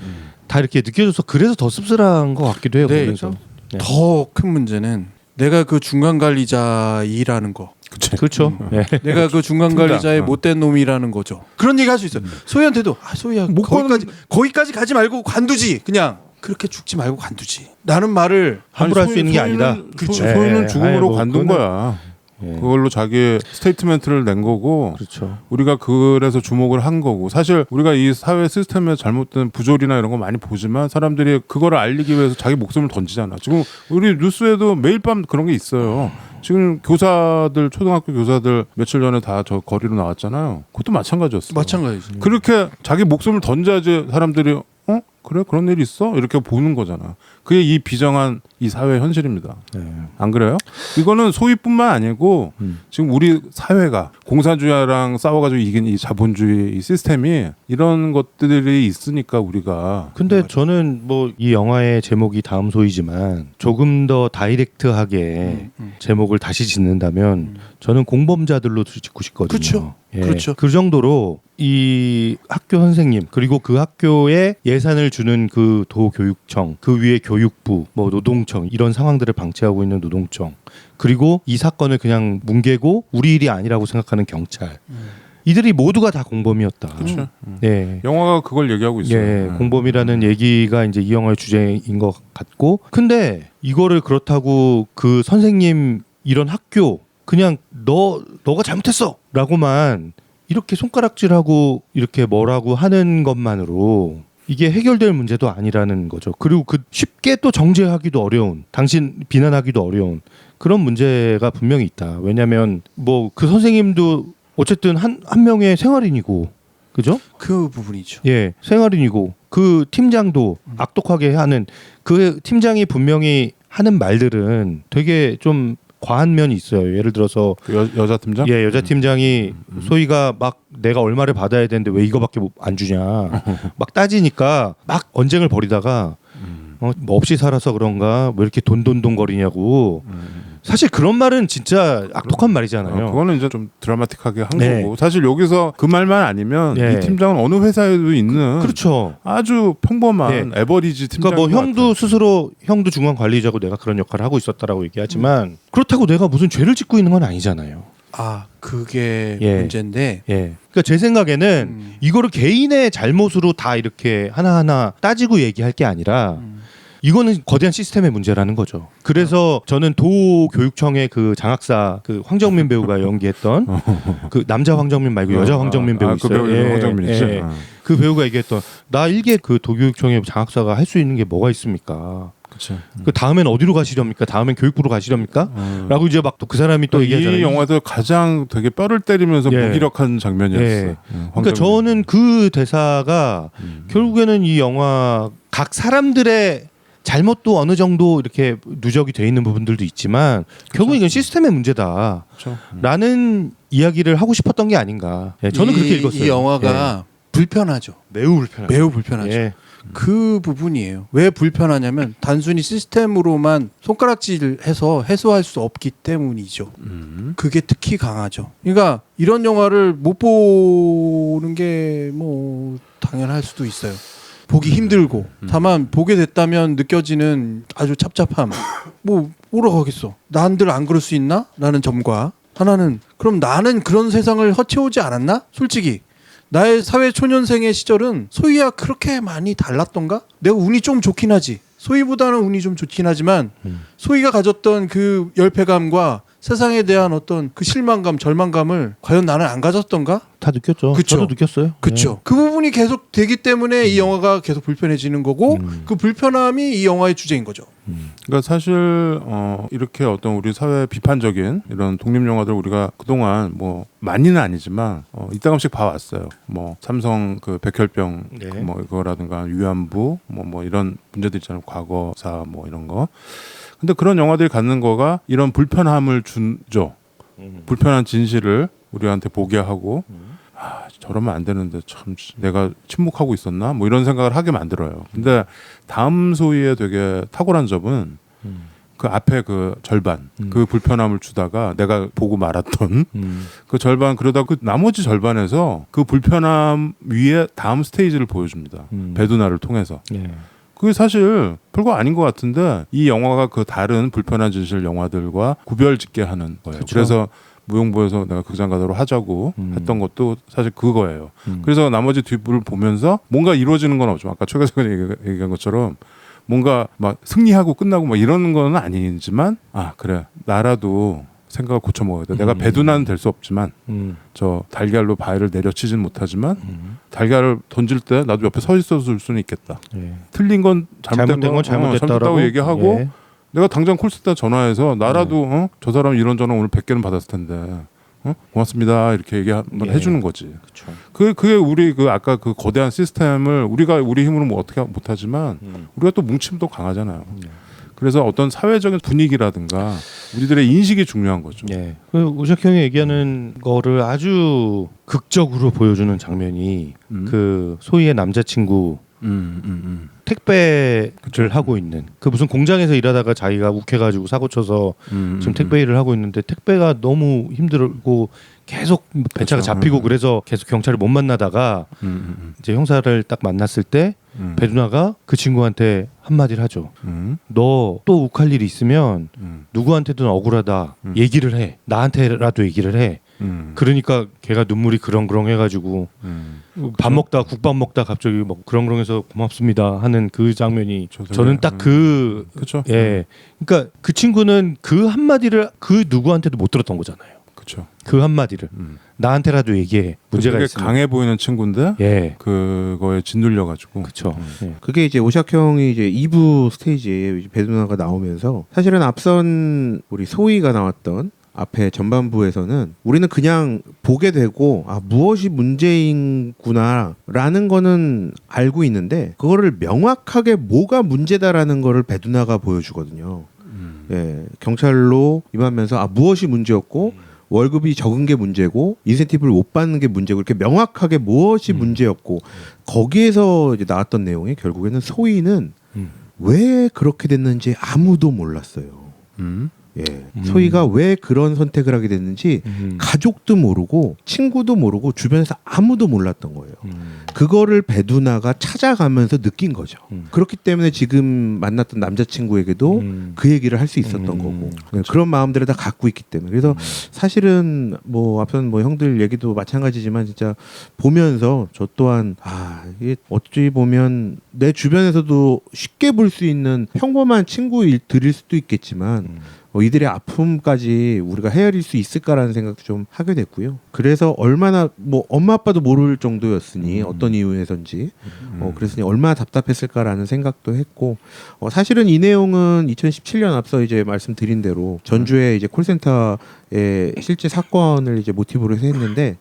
다 이렇게 느껴져서 그래서 더 씁쓸한 것 같기도 해요. 네. 보면서. 네. 더 큰 문제는 내가 그 중간 관리자이라는 거. 그렇죠. 네. 내가 그 중간 관리자의 못된 놈이라는 거죠. 그런 얘기 할 수 있어요. 소희한테도 소희야 거기까지 가지 말고 관두지. 그냥 그렇게 죽지 말고 관두지. 라는 말을 함부로 할 수 있는 게 아니다. 소희는 죽음으로 뭐 관둔 거야. 그걸로 자기 스테이트멘트를 낸 거고 그렇죠. 우리가 그래서 주목을 한 거고 사실 우리가 이 사회 시스템에 잘못된 부조리나 이런 거 많이 보지만 사람들이 그거를 알리기 위해서 자기 목숨을 던지잖아. 지금 우리 뉴스에도 매일 밤 그런 게 있어요. 지금 교사들 초등학교 교사들 며칠 전에 다 저 거리로 나왔잖아요. 그것도 마찬가지였어요. 마찬가지죠. 그렇게 자기 목숨을 던져야지 사람들이 그래 그런 일이 있어 이렇게 보는 거잖아. 그게 이 비정한 이 사회 현실입니다. 안 그래요? 이거는 소위뿐만 아니고 지금 우리 사회가 공산주의랑 싸워가지고 이긴 이 자본주의 이 시스템이 이런 것들이 있으니까 우리가. 근데 저는 뭐 이 영화의 제목이 다음 소이지만 조금 더 다이렉트하게 제목을 다시 짓는다면 저는 공범자들로 짓고 싶거든요. 그렇죠. 예. 그렇죠. 그 정도로 이 학교 선생님 그리고 그 학교에 예산을 주는 그 도교육청 그 위에 교육부 뭐 노동청 이런 상황들을 방치하고 있는 노동청 그리고 이 사건을 그냥 뭉개고 우리 일이 아니라고 생각하는 경찰 이들이 모두가 다 공범이었다. 그렇죠. 네. 영화가 그걸 얘기하고 있어요. 예, 공범이라는 얘기가 이제 이 영화의 주제인 것 같고 근데 이거를 그렇다고 그 선생님 이런 학교 그냥 너가 잘못했어 라고만 이렇게 손가락질하고 이렇게 뭐라고 하는 것만으로 이게 해결될 문제도 아니라는 거죠. 그리고 그 쉽게 또 정죄하기도 어려운 당신 비난하기도 어려운 그런 문제가 분명히 있다. 왜냐하면 뭐 그 선생님도 어쨌든 한 명의 생활인이고 그죠? 그 부분이죠. 예, 생활인이고 그 팀장도 악독하게 하는 그 팀장이 분명히 하는 말들은 되게 좀 과한 면이 있어요. 예를 들어서 그 여자 팀장? 예, 여자 팀장이 소희가 막 내가 얼마를 받아야 되는데 왜 이거밖에 안 주냐 막 따지니까 막 언쟁을 벌이다가 뭐 없이 살아서 그런가 왜 이렇게 돈돈돈거리냐고 사실 그런 말은 진짜 악독한 말이잖아요. 그거는 이제 좀 드라마틱하게 한 네. 거고 사실 여기서 그 말만 아니면 네. 이 팀장은 어느 회사에도 있는 그렇죠. 아주 평범한 에버리지 팀장. 그러니까 뭐 형도 스스로 형도 중간 관리자고 내가 그런 역할을 하고 있었다라고 얘기하지만 그렇다고 내가 무슨 죄를 짓고 있는 건 아니잖아요. 아 그게 예. 문제인데. 예. 그러니까 제 생각에는 이거를 개인의 잘못으로 다 이렇게 하나하나 따지고 얘기할 게 아니라 이거는 거대한 시스템의 문제라는 거죠. 그래서 저는 도교육청의 그 장학사 그 황정민 배우가 연기했던 그 남자 황정민 말고 여자 황정민 배우 그 있어요. 배우 황정민이지. 그 배우가 얘기했던 나 일개 그 도교육청의 장학사가 할 수 있는 게 뭐가 있습니까? 그쵸. 그 다음엔 어디로 가시렵니까? 다음엔 교육부로 가시렵니까? 라고 이제 막 또 그 사람이 또 얘기하잖아요. 이 영화도 가장 되게 뼈를 때리면서 예. 무기력한 장면이었어요. 예. 그러니까 저는 그 대사가 결국에는 이 영화 각 사람들의 잘못도 어느 정도 이렇게 누적이 돼 있는 부분들도 있지만 결국 이건 시스템의 문제다. 그렇죠. 라는 이야기를 하고 싶었던 게 아닌가. 예, 저는 그렇게 읽었어요. 이 영화가 불편하죠. 매우 불편하죠. 매우 불편하죠. 예. 그 부분이에요. 왜 불편하냐면 단순히 시스템으로만 손가락질해서 해소할 수 없기 때문이죠. 그게 특히 강하죠. 그러니까 이런 영화를 못 보는 게 뭐 당연할 수도 있어요. 보기 힘들고 다만 보게 됐다면 느껴지는 아주 찹찹함. 뭐 뭐라고 하겠어. 난들 안 그럴 수 있나? 라는 점과 하나는 그럼 나는 그런 세상을 허채우지 않았나? 솔직히 나의 사회 초년생의 시절은 소희와 그렇게 많이 달랐던가? 내가 운이 좀 좋긴 하지. 소희보다는 운이 좀 좋긴 하지만 소희가 가졌던 그 열패감과 세상에 대한 어떤 그 실망감, 절망감을 과연 나는 안 가졌던가? 다 느꼈죠. 그쵸. 저도 느꼈어요. 그렇죠. 그 부분이 계속 되기 때문에 이 영화가 계속 불편해지는 거고 그 불편함이 이 영화의 주제인 거죠. 그러니까 사실 이렇게 어떤 우리 사회 비판적인 이런 독립 영화들 우리가 그동안 뭐 많이는 아니지만 이따금씩 봐왔어요. 뭐 삼성 그 백혈병 네. 뭐 이거라든가 위안부 뭐 이런 문제들 있잖아요. 과거사 뭐 이런 거. 근데 그런 영화들이 갖는 거가 이런 불편함을 주죠. 불편한 진실을 우리한테 보게 하고 저러면 안 되는데 참 내가 침묵하고 있었나 뭐 이런 생각을 하게 만들어요. 근데 다음 소위의 되게 탁월한 점은 그 앞에 그 절반 그 불편함을 주다가 내가 보고 말았던 그 절반 그러다 그 나머지 절반에서 그 불편함 위에 다음 스테이지를 보여줍니다. 배두나를 통해서. 예. 그게 사실 별거 아닌 것 같은데 이 영화가 그 다른 불편한 진실 영화들과 구별짓게 하는 거예요. 그쵸. 그래서 무용부에서 내가 극장가도로 하자고 했던 것도 사실 그거예요. 그래서 나머지 뒷부를 보면서 뭔가 이루어지는 건 없죠. 아까 최 교수가 얘기한 것처럼 뭔가 막 승리하고 끝나고 막 이런 건 아니지만 그래 나라도 생각을 고쳐 먹어야 돼. 내가 배두나는 될 수 없지만 저 달걀로 바위를 내려치진 못하지만 달걀을 던질 때 나도 옆에 서 있어 줄 수는 있겠다. 예. 틀린 건 잘못된 건 잘못됐다고 얘기하고 예. 내가 당장 콜센터 전화해서 나라도 저 사람 이런 전화 오늘 100개는 받았을 텐데 고맙습니다 이렇게 얘기 한번 해주는 거지. 그렇죠. 그게 우리 그 아까 그 거대한 시스템을 우리가 우리 힘으로 뭐 어떻게 못하지만 우리가 또 뭉치면 더 강하잖아요. 그래서 어떤 사회적인 분위기라든가 우리들의 인식이 중요한 거죠. 예. 그 우석 형이 얘기하는 거를 아주 극적으로 보여주는 장면이 그 소희의 남자친구 택배를 하고 있는 그 무슨 공장에서 일하다가 자기가 욱해가지고 사고 쳐서 지금 택배 일을 하고 있는데 택배가 너무 힘들고 계속 배차가 그렇죠. 잡히고 그래서 계속 경찰을 못 만나다가 이제 형사를 딱 만났을 때 배두나가 그 친구한테 한마디를 하죠. 너 또 욱할 일이 있으면 누구한테든 억울하다 얘기를 해. 나한테라도 얘기를 해. 그러니까 걔가 눈물이 그렁그렁 해가지고 밥 먹다 국밥 먹다 갑자기 막 그렁그렁해서 고맙습니다 하는 그 장면이 저는 딱 그 그렇죠. 예. 그러니까 그 친구는 그 한마디를 그 누구한테도 못 들었던 거잖아요. 그렇죠. 그 한마디를 나한테라도 얘기해. 문제가 되게 있으면. 강해 보이는 친구인데 예. 그거에 짓눌려 가지고 그렇죠. 예. 그게 이제 오샥 형이 이제 2부 스테이지에 이제 배두나가 나오면서 사실은 앞선 우리 소희가 나왔던 앞에 전반부에서는 우리는 그냥 보게 되고 무엇이 문제인구나라는 거는 알고 있는데 그거를 명확하게 뭐가 문제다라는 거를 배두나가 보여주거든요. 예, 경찰로 임하면서 무엇이 문제였고 월급이 적은 게 문제고 인센티브를 못 받는 게 문제고 이렇게 명확하게 무엇이 문제였고 거기에서 이제 나왔던 내용이 결국에는 소희는 왜 그렇게 됐는지 아무도 몰랐어요. 예, 소희가 왜 그런 선택을 하게 됐는지 가족도 모르고 친구도 모르고 주변에서 아무도 몰랐던 거예요. 그거를 배두나가 찾아가면서 느낀 거죠. 그렇기 때문에 지금 만났던 남자친구에게도 그 얘기를 할 수 있었던 거고 그런 마음들을 다 갖고 있기 때문에 그래서 사실은 뭐 앞선 뭐 형들 얘기도 마찬가지지만 진짜 보면서 저 또한 이게 어찌 보면 내 주변에서도 쉽게 볼 수 있는 평범한 친구들일 수도 있겠지만 이들의 아픔까지 우리가 헤아릴 수 있을까라는 생각도 좀 하게 됐고요. 그래서 얼마나 뭐 엄마 아빠도 모를 정도였으니 어떤 이유에선지 그랬으니 얼마나 답답했을까라는 생각도 했고 사실은 이 내용은 2017년 앞서 이제 말씀드린 대로 전주의 이제 콜센터의 실제 사건을 이제 모티브로 해서 했는데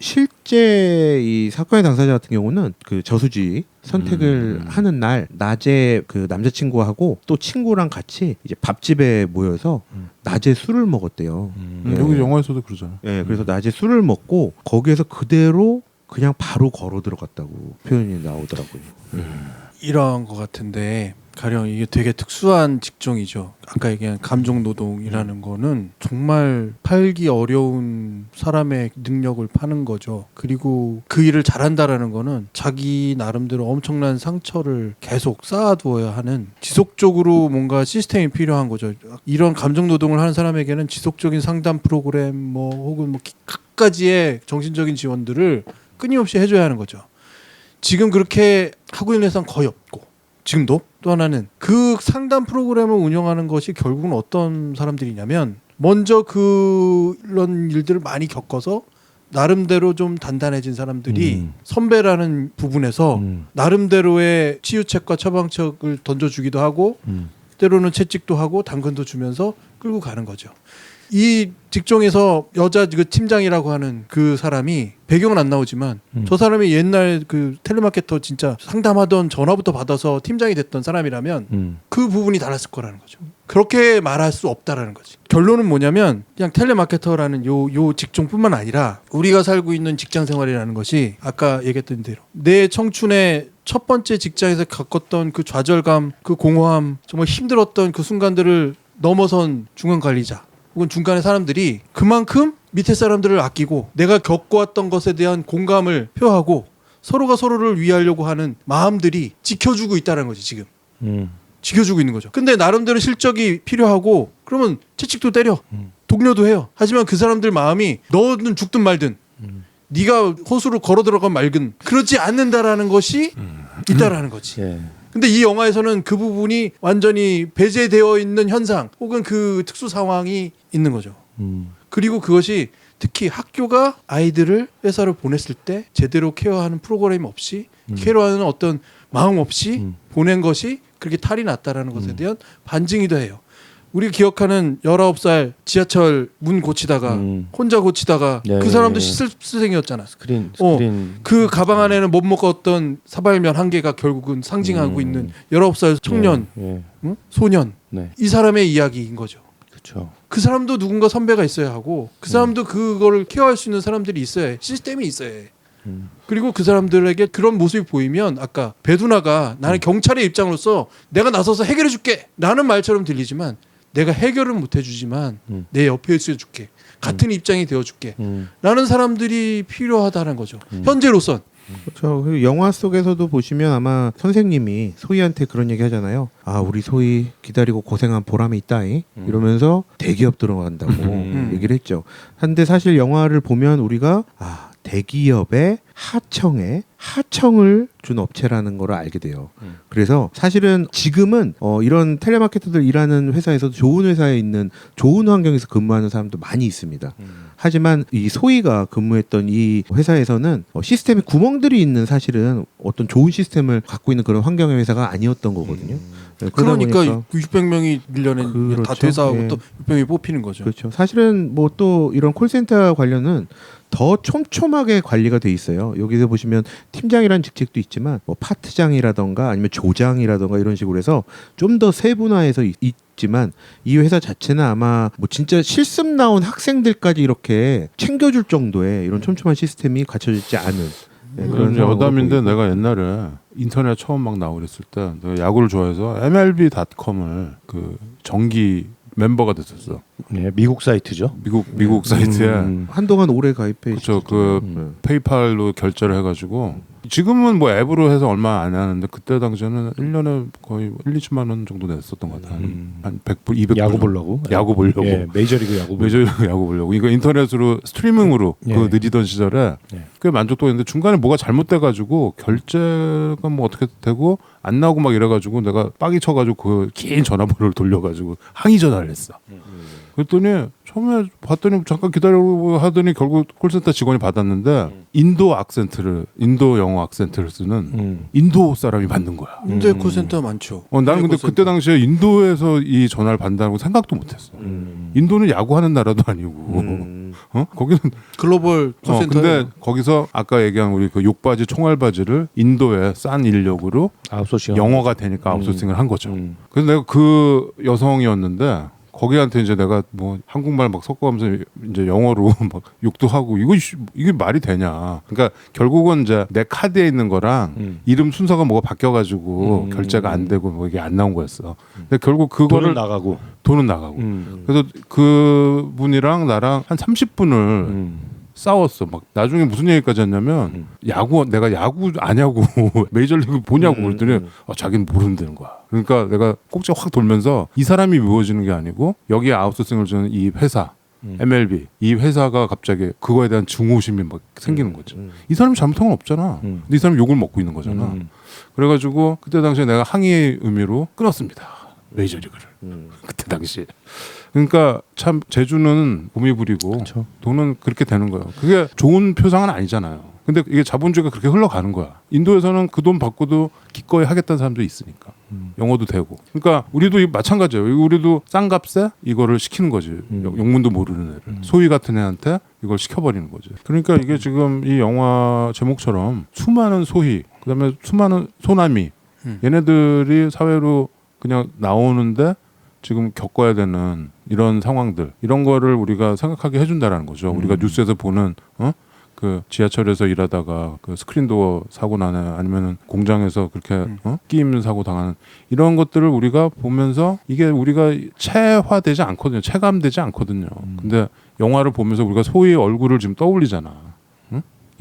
실제 이 사건의 당사자 같은 경우는 그 저수지 선택을 하는 날 낮에 그 남자친구하고 또 친구랑 같이 이제 밥집에 모여서 낮에 술을 먹었대요. 여기 영화에서도 그러잖아. 예, 그래서 낮에 술을 먹고 거기에서 그대로 그냥 바로 걸어 들어갔다고 표현이 나오더라고요. 이런 것 같은데 가령 이게 되게 특수한 직종이죠. 아까 얘기한 감정 노동이라는 거는 정말 팔기 어려운 사람의 능력을 파는 거죠. 그리고 그 일을 잘한다라는 거는 자기 나름대로 엄청난 상처를 계속 쌓아두어야 하는 지속적으로 뭔가 시스템이 필요한 거죠. 이런 감정 노동을 하는 사람에게는 지속적인 상담 프로그램 뭐 혹은 뭐 각가지의 정신적인 지원들을 끊임없이 해줘야 하는 거죠. 지금 그렇게 하고 있는 회사는 거의 없고 지금도 또 하나는 그 상담 프로그램을 운영하는 것이 결국은 어떤 사람들이냐면 먼저 그런 일들을 많이 겪어서 나름대로 좀 단단해진 사람들이 선배라는 부분에서 나름대로의 치유책과 처방책을 던져주기도 하고 때로는 채찍도 하고 당근도 주면서 끌고 가는 거죠. 이 직종에서 여자 그 팀장이라고 하는 그 사람이 배경은 안 나오지만 저 사람이 옛날 그 텔레마케터 진짜 상담하던 전화부터 받아서 팀장이 됐던 사람이라면 그 부분이 달랐을 거라는 거죠. 그렇게 말할 수 없다라는 거지. 결론은 뭐냐면 그냥 텔레마케터라는 요 직종뿐만 아니라 우리가 살고 있는 직장 생활이라는 것이 아까 얘기했던 대로 내 청춘의 첫 번째 직장에서 겪었던 그 좌절감, 그 공허함, 정말 힘들었던 그 순간들을 넘어선 중간 관리자 혹은 중간의 사람들이 그만큼 밑에 사람들을 아끼고 내가 겪어왔던 것에 대한 공감을 표하고 서로가 서로를 위하려고 하는 마음들이 지켜주고 있다는 거지 지금. 지켜주고 있는 거죠. 근데 나름대로 실적이 필요하고 그러면 채찍도 때려. 독려도 해요. 하지만 그 사람들 마음이 너는 죽든 말든 네가 호수로 걸어 들어간 말든 그렇지 않는다라는 것이 있다라는 거지. 예. 근데 이 영화에서는 그 부분이 완전히 배제되어 있는 현상 혹은 그 특수 상황이 있는 거죠. 그리고 그것이 특히 학교가 아이들을 회사를 보냈을 때 제대로 케어하는 프로그램 없이 케어하는 어떤 마음 없이 보낸 것이 그렇게 탈이 났다라는 것에 대한 반증이기도 해요. 우리가 기억하는 19살 지하철 문 고치다가 혼자 고치다가 예, 그 사람도 예. 시슬생이었잖아. 스크린 그 가방 안에는 못 먹었던 사발면 한 개가 결국은 상징하고 있는 19살 청년, 예. 응? 소년. 네. 이 사람의 이야기인 거죠. 그렇죠. 그 사람도 누군가 선배가 있어야 하고 그 사람도 그거를 케어할 수 있는 사람들이 있어야 해. 시스템이 있어야 해. 그리고 그 사람들에게 그런 모습이 보이면 아까 배두나가 나는 경찰의 입장으로서 내가 나서서 해결해 줄게 라는 말처럼 들리지만 내가 해결은 못 해주지만 내 옆에 있어줄게. 같은 입장이 되어줄게. 라는 사람들이 필요하다는 거죠. 현재로선. 그렇죠. 그 영화 속에서도 보시면 아마 선생님이 소희한테 그런 얘기 하잖아요. 아, 우리 소희 기다리고 고생한 보람이 있다이 이러면서 대기업 들어간다고 얘기를 했죠. 근데 사실 영화를 보면 우리가 대기업의 하청을 준 업체라는 걸 알게 돼요. 그래서 사실은 지금은 이런 텔레마케터들 일하는 회사에서도 좋은 회사에 있는 좋은 환경에서 근무하는 사람도 많이 있습니다. 하지만 이 소희가 근무했던 이 회사에서는 시스템에 구멍들이 있는 사실은 어떤 좋은 시스템을 갖고 있는 그런 환경의 회사가 아니었던 거거든요. 네, 그러니까 600명이 1년에 다 그렇죠. 퇴사하고 예. 또 600명이 뽑히는 거죠. 그렇죠. 사실은 뭐 또 이런 콜센터 관련은 더 촘촘하게 관리가 돼 있어요. 여기서 보시면 팀장이라는 직책도 있지만 뭐 파트장이라던가 아니면 조장이라던가 이런 식으로 해서 좀 더 세분화해서 있지만 이 회사 자체는 아마 뭐 진짜 실습 나온 학생들까지 이렇게 챙겨줄 정도의 이런 촘촘한 시스템이 갖춰지지 않은 그런 여담인데 내가 옛날에 인터넷 처음 막 나오고 그랬을 때 내가 야구를 좋아해서 MLB.com을 그 정기 멤버가 됐었어. 네, 미국 사이트죠. 미국 사이트에 한동안 오래 가입해 그렇죠. 그 페이팔로 결제를 해가지고 지금은 뭐 앱으로 해서 얼마 안 하는데 그때 당시에는 1년에 거의 1-2천만 원 정도 냈었던 것 같아요. 한 100불, 200불. 야구 보려고. 야구 보려고. 예, 메이저리그 야구. 메이저리그 야구 보려고. 이거 인터넷으로 스트리밍으로 예. 그 느리던 시절에 예. 꽤 만족도였는데 중간에 뭐가 잘못돼가지고 결제가 뭐 어떻게 되고 안 나오고 막 이래가지고 내가 빡이 쳐가지고 그 긴 전화번호를 돌려가지고 항의 전화를 했어. 그랬더니 처음에 봤더니 잠깐 기다려고 하더니 결국 콜센터 직원이 받았는데 인도 영어 악센트를 쓰는 인도 사람이 받는 거야. 인도에 콜센터 많죠. 나는 근데 콜센터. 그때 당시에 인도에서 이 전화를 받는다고 생각도 못했어. 인도는 야구하는 나라도 아니고 거기는 글로벌 콜센터. 근데 거기서 아까 얘기한 우리 그 욕바지 총알바지를 인도의 싼 인력으로 아웃소싱. 영어가 되니까 아웃소싱을 한 거죠. 그래서 내가 그 여성이었는데 거기한테 이제 내가 뭐 한국말 막 섞어가면서 이제 영어로 막 욕도 하고 이게 말이 되냐. 그러니까 결국은 이제 내 카드에 있는 거랑 이름 순서가 뭐가 바뀌어가지고 결제가 안 되고 뭐 이게 안 나온 거였어. 근데 결국 그거를 돈은 나가고. 그래서 그 분이랑 나랑 한 30분을 싸웠어. 막 나중에 무슨 얘기까지 했냐면 내가 야구 아냐고 메이저리그 보냐고 그랬더니 자기는 모른다는 거야. 그러니까 내가 꼭지가 확 돌면서 이 사람이 미워지는 게 아니고 여기에 아웃소싱을 주는 이 회사 MLB 이 회사가 갑자기 그거에 대한 증오심이 막 생기는 거지. 이 사람이 잘못한 건 없잖아. 근데 이 사람이 욕을 먹고 있는 거잖아. 그래가지고 그때 당시에 내가 항의의 의미로 끊었습니다. 메이저리그를. 그때 당시에. 그러니까 참 제주는 봄이 부리고 그쵸. 돈은 그렇게 되는 거예요. 그게 좋은 표상은 아니잖아요. 근데 이게 자본주의가 그렇게 흘러가는 거야. 인도에서는 그 돈 받고도 기꺼이 하겠다는 사람도 있으니까. 영어도 되고. 그러니까 우리도 마찬가지예요. 우리도 싼 값에 이거를 시키는 거지. 영문도 모르는 애를. 소위 같은 애한테 이걸 시켜버리는 거지. 그러니까 이게 지금 이 영화 제목처럼 수많은 소희, 그다음에 수많은 소나미, 얘네들이 사회로 그냥 나오는데 지금 겪어야 되는 이런 상황들, 이런 거를 우리가 생각하게 해준다라는 거죠. 우리가 뉴스에서 보는 그 지하철에서 일하다가 그 스크린도어 사고 나는 아니면은 공장에서 그렇게 끼임 사고 당하는 이런 것들을 우리가 보면서 이게 우리가 체화되지 않거든요. 체감되지 않거든요. 근데 영화를 보면서 우리가 소희의 얼굴을 지금 떠올리잖아.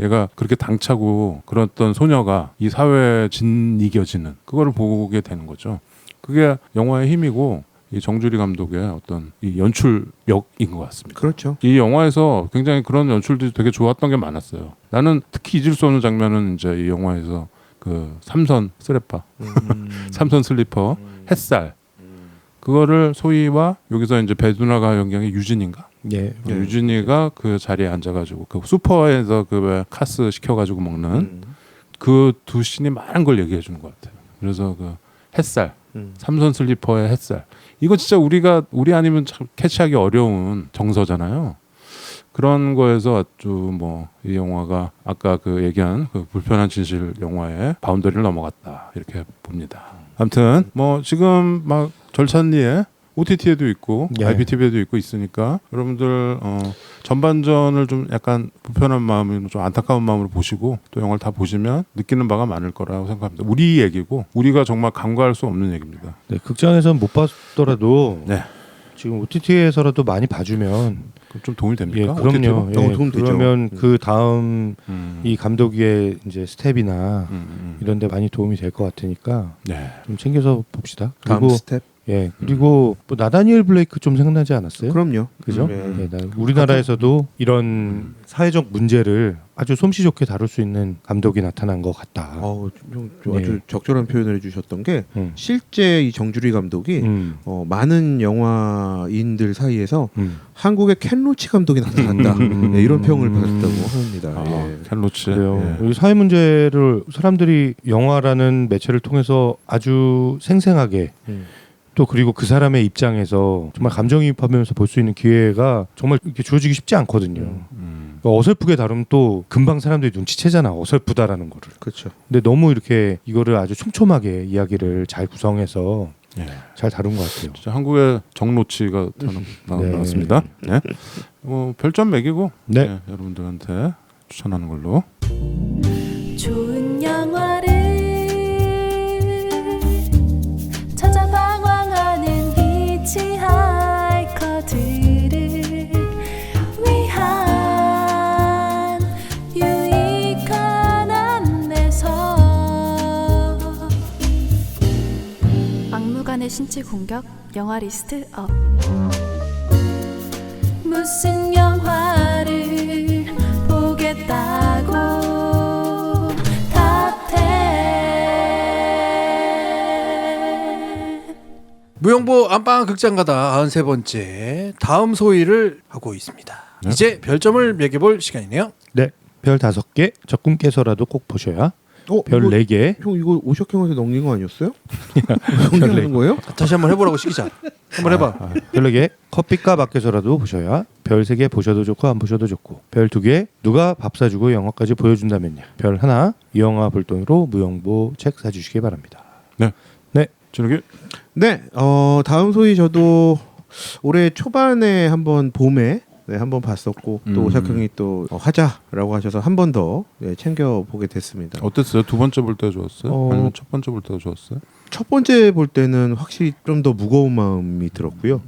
얘가 그렇게 당차고 그랬던 소녀가 이 사회에 진이겨지는 그거를 보게 되는 거죠. 그게 영화의 힘이고 이 정주리 감독의 어떤 이 연출력인 것 같습니다. 그렇죠. 이 영화에서 굉장히 그런 연출들이 되게 좋았던 게 많았어요. 나는 특히 잊을 수 없는 장면은 이제 이 영화에서 그 삼선 스래퍼, 삼선 슬리퍼, 햇살 그거를 소희와 여기서 이제 배두나가 연기한 게 유진인가? 예. 유진이가 그 자리에 앉아가지고 그 슈퍼에서 그 왜 카스 시켜가지고 먹는 그 두 씬이 많은 걸 얘기해 주는 것 같아요. 그래서 그 햇살, 삼선 슬리퍼의 햇살. 이거 진짜 우리 아니면 참 캐치하기 어려운 정서잖아요. 그런 거에서 아주 뭐 이 영화가 아까 그 얘기한 그 불편한 진실 영화의 바운더리를 넘어갔다 이렇게 봅니다. 아무튼 뭐 지금 막 절찬리에 OTT에도 있고 예. IPTV에도 있고 있으니까 여러분들 전반전을 좀 약간 불편한 마음으로 좀 안타까운 마음으로 보시고 또 영화를 다 보시면 느끼는 바가 많을 거라고 생각합니다. 우리 얘기고 우리가 정말 간과할 수 없는 얘기입니다. 네, 극장에서는 못 봤더라도 네. 지금 OTT에서라도 많이 봐주면 좀 도움이 됩니까? 예, 그럼요. OTT 로? 예, 도움 되죠. 그러면 그 다음 이 감독의 이제 스텝이나 음. 이런 데 많이 도움이 될 것 같으니까 네. 좀 챙겨서 봅시다. 다음 그리고 스텝. 예, 그리고 뭐 나다니엘 블레이크 좀 생각나지 않았어요? 그럼요. 그죠? 네. 예, 우리나라에서도 이런 사회적 문제를 아주 솜씨 좋게 다룰 수 있는 감독이 나타난 것 같다. 좀 네. 아주 적절한 표현을 해주셨던 게 음. 실제 이 정주리 감독이 음. 많은 영화인들 사이에서 한국의 켄 로치 감독이 나타난다 네, 이런 평을 받았다고 합니다. 예. 켄 로치. 그래요. 예. 이 사회 문제를 사람들이 영화라는 매체를 통해서 아주 생생하게 또 그리고 그 사람의 입장에서 정말 감정이입하면서 볼 수 있는 기회가 정말 이렇게 주어지기 쉽지 않거든요. 그러니까 어설프게 다루면 또 금방 사람들이 눈치채잖아. 어설프다라는 거를. 그렇죠. 근데 너무 이렇게 이거를 아주 촘촘하게 이야기를 잘 구성해서 예. 잘 다룬 것 같아요. 진짜 한국의 정로치가 나왔습니다. 네. 별점 매기고 네. 네, 여러분들한테 추천하는 걸로. 좋은 영화를 찾아 방황하는 히치하이커들을 위한 유익한 안내 김현의 신체 공격 영화 리스트 업. 무슨 영화를 보겠다고 탑10. 무용보 안방 극장 가다 93번째 다음 소위를 하고 있습니다. 네. 이제 별점을 매겨볼 시간이네요. 네, 별 5개 적금 깨서라도 꼭 보셔야. 별 이거, 4개. 형 이거 오셔형에서 넘긴 거 아니었어요? 넘기는 거예요? 다시 한번 해보라고 시키자. 한번 해봐. 별 4개. 커피값 아껴서라도 보셔야. 별 3개 보셔도 좋고 안 보셔도 좋고. 별 2개. 누가 밥 사주고 영화까지 보여준다면요. 별 1. 이 영화 볼 돈으로 무용보 책 사주시기 바랍니다. 저녁에 네, 다음 소위 저도 올해 초반에 한번 봄에 한번 봤었고 또 오샥형이 또 하자라고 하셔서 한 번 더 챙겨 보게 됐습니다. 어땠어요? 두 번째 볼 때가 좋았어요? 아니면 첫 번째 볼 때가 좋았어요? 첫 번째 볼 때는 확실히 좀 더 무거운 마음이 들었고요.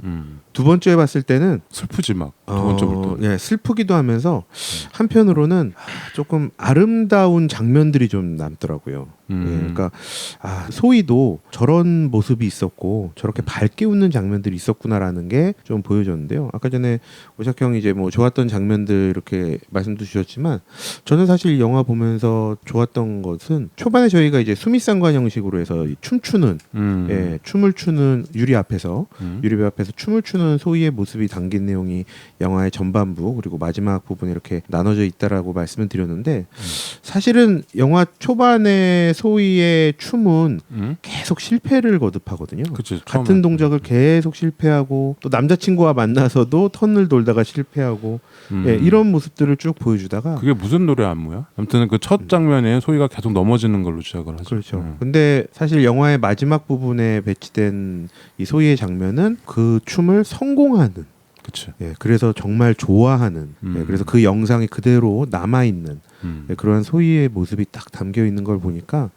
두 번째 봤을 때는 슬프지 막 두 번째 볼 때. 슬프기도 하면서 한편으로는 조금 아름다운 장면들이 좀 남더라고요. 그러니까 소희도 저런 모습이 있었고 저렇게 밝게 웃는 장면들이 있었구나라는 게 좀 보여줬는데요. 아까 전에 오샥형이 이제 뭐 좋았던 장면들 이렇게 말씀도 주셨지만 저는 사실 영화 보면서 좋았던 것은 초반에 저희가 이제 수미상관 형식으로 해서 춤추는 춤을 추는 유리 앞에서 유리배 앞에서 춤을 추는 소희의 모습이 담긴 내용이 영화의 전반부 그리고 마지막 부분에 이렇게 나눠져 있다라고 말씀을 드렸는데 사실은 영화 초반에 소희의 춤은 계속 실패를 거듭하거든요. 그치, 같은 처음에. 동작을 계속 실패하고 또 남자친구와 만나서도 턴을 돌다가 실패하고 이런 모습들을 쭉 보여주다가 그게 무슨 노래 안무야? 아무튼 그 첫 장면에 소희가 계속 넘어지는 걸로 시작을 하죠. 그렇죠. 근데 사실 영화의 마지막 부분에 배치된 이 소희의 장면은 그 춤을 성공하는 그치. 그래서 정말 좋아하는 그래서 그 영상이 그대로 남아있는 그런 소희의 모습이 딱 담겨 있는 걸 보니까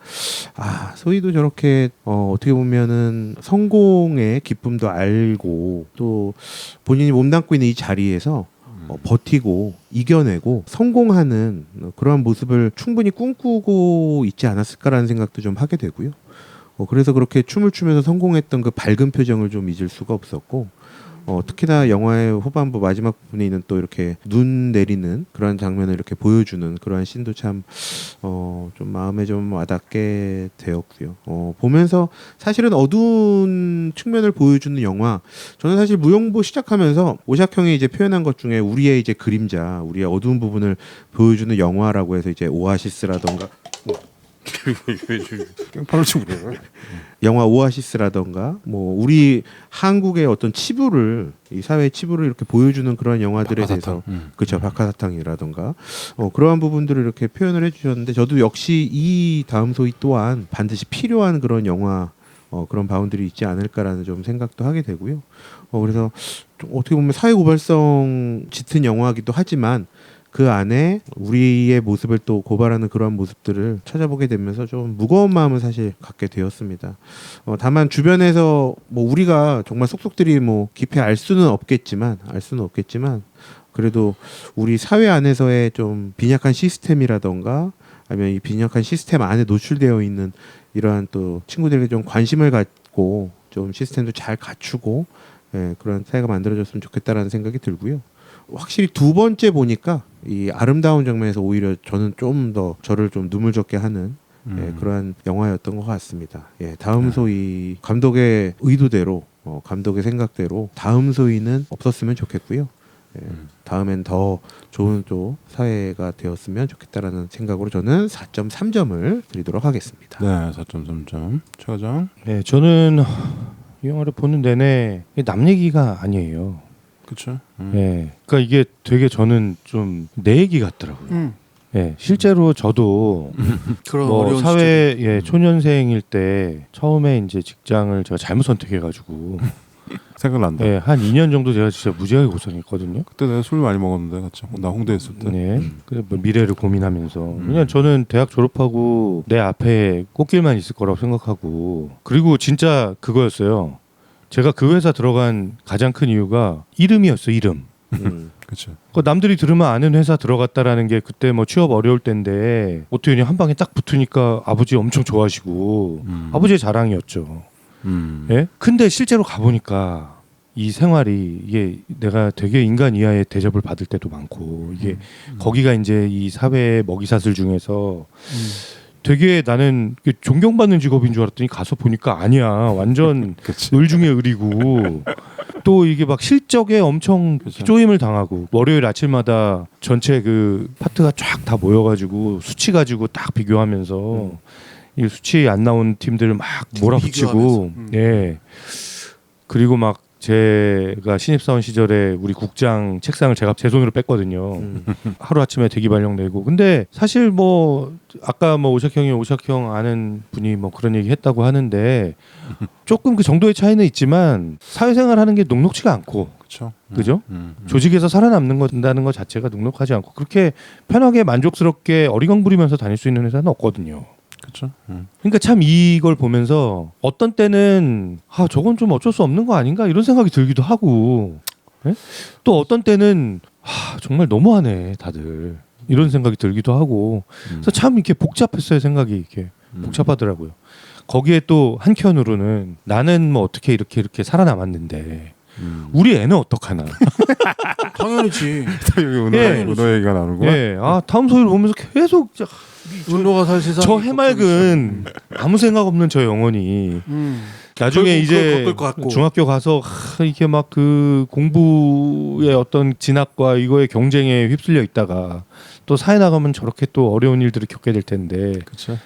소희도 저렇게 어떻게 보면은 성공의 기쁨도 알고 또 본인이 몸담고 있는 이 자리에서 버티고 이겨내고 성공하는 그러한 모습을 충분히 꿈꾸고 있지 않았을까라는 생각도 좀 하게 되고요. 그래서 그렇게 춤을 추면서 성공했던 그 밝은 표정을 좀 잊을 수가 없었고 특히나 영화의 후반부 마지막 부분에 있는 또 이렇게 눈 내리는 그런 장면을 이렇게 보여주는 그러한 씬도 참 좀 마음에 좀 와닿게 되었고요. 보면서 사실은 어두운 측면을 보여주는 영화. 저는 사실 무용보 시작하면서 오샥형이 이제 표현한 것 중에 우리의 이제 그림자, 우리의 어두운 부분을 보여주는 영화라고 해서 이제 오아시스라던가 깽판을 치고 그래요. 영화 오아시스라던가 뭐 우리 한국의 어떤 치부를 이 사회의 치부를 이렇게 보여주는 그런 영화들에 대해서 그렇죠. 박하사탕이라던가 그러한 부분들을 이렇게 표현을 해주셨는데 저도 역시 이 다음 소위 또한 반드시 필요한 그런 영화 그런 바운들이 있지 않을까라는 좀 생각도 하게 되고요. 그래서 좀 어떻게 보면 사회 고발성 짙은 영화이기도 하지만 그 안에 우리의 모습을 또 고발하는 그런 모습들을 찾아보게 되면서 좀 무거운 마음을 사실 갖게 되었습니다. 다만 주변에서 뭐 우리가 정말 속속들이 뭐 깊이 알 수는 없겠지만 그래도 우리 사회 안에서의 좀 빈약한 시스템이라던가 아니면 이 빈약한 시스템 안에 노출되어 있는 이러한 또 친구들에게 좀 관심을 갖고 좀 시스템도 잘 갖추고 그런 사회가 만들어졌으면 좋겠다라는 생각이 들고요. 확실히 두 번째 보니까 이 아름다운 장면에서 오히려 저는 좀 더 저를 좀 눈물젓게 하는 그러한 영화였던 것 같습니다. 다음 소위 감독의 의도대로 감독의 생각대로 다음 소위는 없었으면 좋겠고요. 다음엔 더 좋은 또 사회가 되었으면 좋겠다라는 생각으로 저는 4.3점을 드리도록 하겠습니다. 네, 4.3점. 최 과장. 네, 저는 이 영화를 보는 내내 남 얘기가 아니에요. 그렇죠. 네, 그러니까 이게 되게 저는 좀 내 얘기 같더라고요. 네, 실제로 저도 그런 뭐 어려운 사회 초년생일 때 처음에 이제 직장을 제가 잘못 선택해가지고 생각난다. 네, 한 2년 정도 제가 진짜 무지하게 고생했거든요. 그때 내가 술 많이 먹었는데 같이 나 홍대에 있을 때. 네, 그래서 뭐 미래를 고민하면서 그냥 저는 대학 졸업하고 내 앞에 꽃길만 있을 거라고 생각하고 그리고 진짜 그거였어요. 제가 그 회사 들어간 가장 큰 이유가 이름이었어. 이름. 그렇죠. 남들이 들으면 아는 회사 들어갔다라는 게 그때 뭐 취업 어려울 때인데 어떻게 그냥 한 방에 딱 붙으니까 아버지 엄청 좋아하시고 아버지의 자랑이었죠. 예? 근데 실제로 가보니까 이 생활이 이게 내가 되게 인간 이하의 대접을 받을 때도 많고 이게 거기가 이제 이 사회 먹이사슬 중에서 되게 나는 존경받는 직업인 줄 알았더니 가서 보니까 아니야. 완전 을 중에 을이고 또 이게 막 실적에 엄청 그쵸. 쪼임을 당하고 월요일 아침마다 전체 그 파트가 쫙 다 모여가지고 수치 가지고 딱 비교하면서 이 수치 안 나온 팀들 막 몰아붙이고 예. 그리고 막 제가 신입사원 시절에 우리 국장 책상을 제가 제 손으로 뺐거든요. 하루 아침에 대기 발령 내고. 근데 사실 뭐 아까 뭐 오샥 형 아는 분이 뭐 그런 얘기 했다고 하는데 조금 그 정도의 차이는 있지만 사회생활 하는 게 녹록지가 않고 그렇죠. 그죠? 조직에서 살아남는 건다는 것 자체가 녹록하지 않고 그렇게 편하게 만족스럽게 어리광 부리면서 다닐 수 있는 회사는 없거든요. 그렇죠. 그러니까 참 이걸 보면서 어떤 때는 아 저건 좀 어쩔 수 없는 거 아닌가 이런 생각이 들기도 하고 예? 또 어떤 때는 아 정말 너무하네 다들 이런 생각이 들기도 하고 그래서 참 이렇게 복잡했어요 생각이 이렇게 복잡하더라고요. 거기에 또 한켠으로는 나는 뭐 어떻게 이렇게 살아남았는데 우리 애는 어떡하나. 당연히지. 은호 얘기가 나오는구나. 예, 아 다음 소리를 보면서 계속 은호가 살 세상. 저 해맑은 아무 생각 없는 저 영혼이 나중에 결국 이제 그걸 겪을 것 같고. 중학교 가서 이게 막 그 공부의 어떤 진학과 이거의 경쟁에 휩쓸려 있다가 또 사회 나가면 저렇게 또 어려운 일들을 겪게 될 텐데 그렇죠.